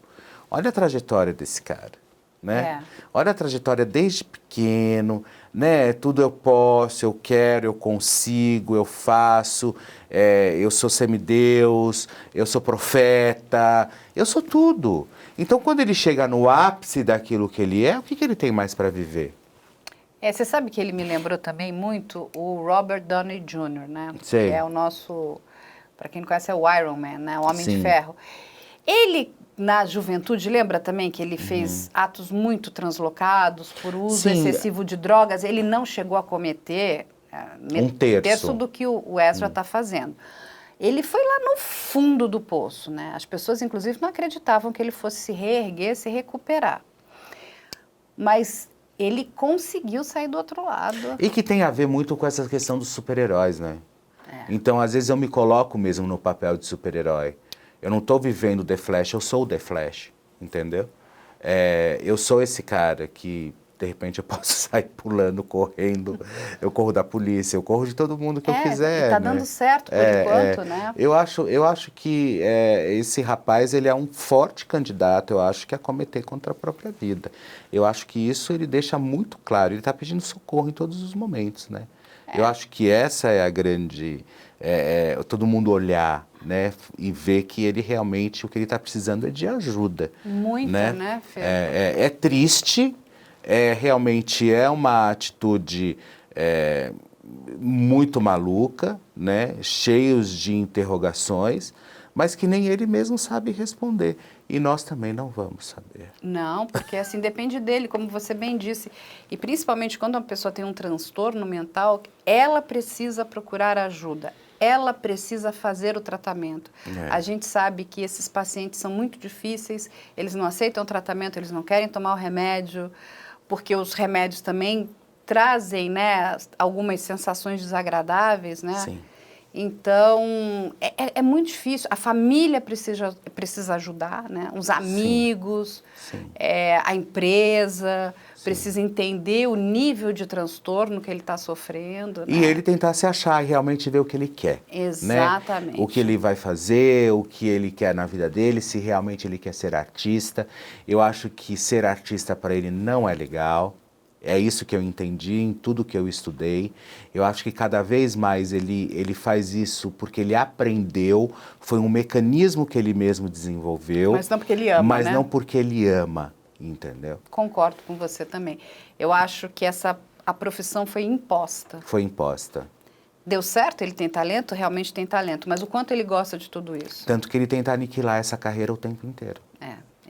olha a trajetória desse cara, né? Olha a trajetória desde pequeno, né? Tudo eu posso, eu quero, eu consigo, eu faço, eu sou semideus, eu sou profeta, eu sou tudo. Então, quando ele chega no ápice daquilo que ele é, o que ele tem mais para viver? Você sabe que ele me lembrou também muito o Robert Downey Jr., né? Sei. Que é o nosso, para quem não conhece, é o Iron Man, né? O Homem de Ferro. Ele, na juventude, lembra também que ele fez atos muito translocados por uso excessivo de drogas? Ele não chegou a cometer um terço do que o Ezra está fazendo. Ele foi lá no fundo do poço, né? As pessoas, inclusive, não acreditavam que ele fosse se reerguer, se recuperar. Mas ele conseguiu sair do outro lado. E que tem a ver muito com essa questão dos super-heróis, né? Então, às vezes, eu me coloco mesmo no papel de super-herói. Eu não estou vivendo The Flash, eu sou o The Flash, entendeu? Eu sou esse cara que, de repente, eu posso sair pulando, correndo, eu corro da polícia, eu corro de todo mundo que eu quiser. Tá né? dando certo por enquanto, né? Eu acho que esse rapaz, ele é um forte candidato, eu acho que a cometer contra a própria vida. Eu acho que isso ele deixa muito claro, ele está pedindo socorro em todos os momentos, né? Eu acho que essa é a grande... todo mundo olhar, né, e ver que ele realmente, o que ele está precisando é de ajuda. Muito, né, Fê? É triste, realmente é uma atitude muito maluca, né, cheios de interrogações, mas que nem ele mesmo sabe responder. E nós também não vamos saber. Não, porque assim depende dele, como você bem disse. E principalmente quando uma pessoa tem um transtorno mental, ela precisa procurar ajuda. Ela precisa fazer o tratamento. A gente sabe que esses pacientes são muito difíceis, eles não aceitam o tratamento, eles não querem tomar o remédio, porque os remédios também trazem, né, algumas sensações desagradáveis, né? Sim. Então, é muito difícil. A família precisa ajudar, né? Os amigos, a empresa precisa entender o nível de transtorno que ele está sofrendo. E ele tentar se achar e realmente ver o que ele quer. Exatamente. Né? O que ele vai fazer, o que ele quer na vida dele, se realmente ele quer ser artista. Eu acho que ser artista para ele não é legal. É isso que eu entendi em tudo que eu estudei. Eu acho que cada vez mais ele faz isso porque ele aprendeu, foi um mecanismo que ele mesmo desenvolveu. Mas não porque ele ama, Mas né? não porque ele ama, entendeu? Concordo com você também. Eu acho que a profissão foi imposta. Foi imposta. Deu certo, ele tem talento, realmente tem talento, mas o quanto ele gosta de tudo isso? Tanto que ele tenta aniquilar essa carreira o tempo inteiro.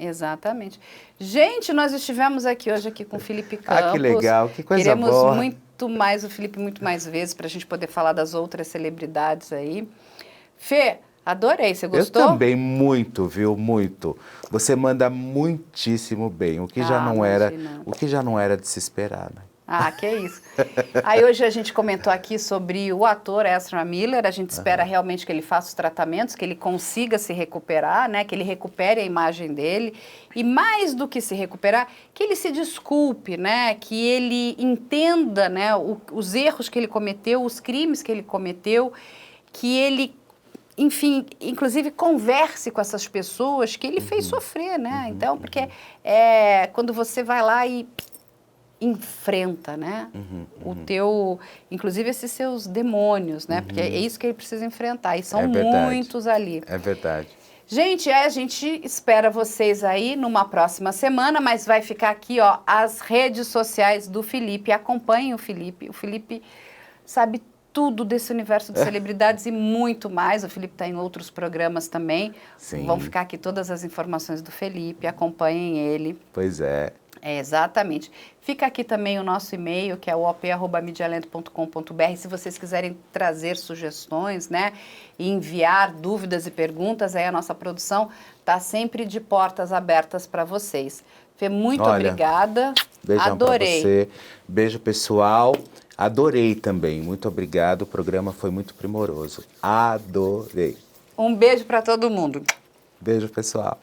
Exatamente. Gente, nós estivemos aqui hoje com o Felipe Campos. Que legal, que coisa Queremos boa. muito mais o Felipe, muito mais vezes, para a gente poder falar das outras celebridades aí. Fê, adorei, você gostou? Eu também, muito, viu, muito. Você manda muitíssimo bem, o que já não era de se esperar, né? Que isso. Aí hoje a gente comentou aqui sobre o ator Ezra Miller, a gente espera realmente que ele faça os tratamentos, que ele consiga se recuperar, né? Que ele recupere a imagem dele e mais do que se recuperar, que ele se desculpe, né? Que ele entenda, né, os erros que ele cometeu, os crimes que ele cometeu, que ele, enfim, inclusive converse com essas pessoas que ele fez sofrer, né? Então, porque quando você vai lá e enfrenta, né, o teu, inclusive esses seus demônios, né, porque é isso que ele precisa enfrentar, e são muitos ali. É verdade. Gente, a gente espera vocês aí numa próxima semana, mas vai ficar aqui, ó, as redes sociais do Felipe, acompanhem o Felipe sabe tudo desse universo de celebridades e muito mais, o Felipe está em outros programas também. Sim. Vão ficar aqui todas as informações do Felipe, acompanhem ele. Pois é. Exatamente. Fica aqui também o nosso e-mail, que é o op@medialento.com.br, se vocês quiserem trazer sugestões, né, e enviar dúvidas e perguntas, aí a nossa produção está sempre de portas abertas para vocês. Fê, muito obrigada. Beijão adorei. Pra você. Beijo, pessoal. Adorei também. Muito obrigado. O programa foi muito primoroso. Adorei. Um beijo para todo mundo. Beijo, pessoal.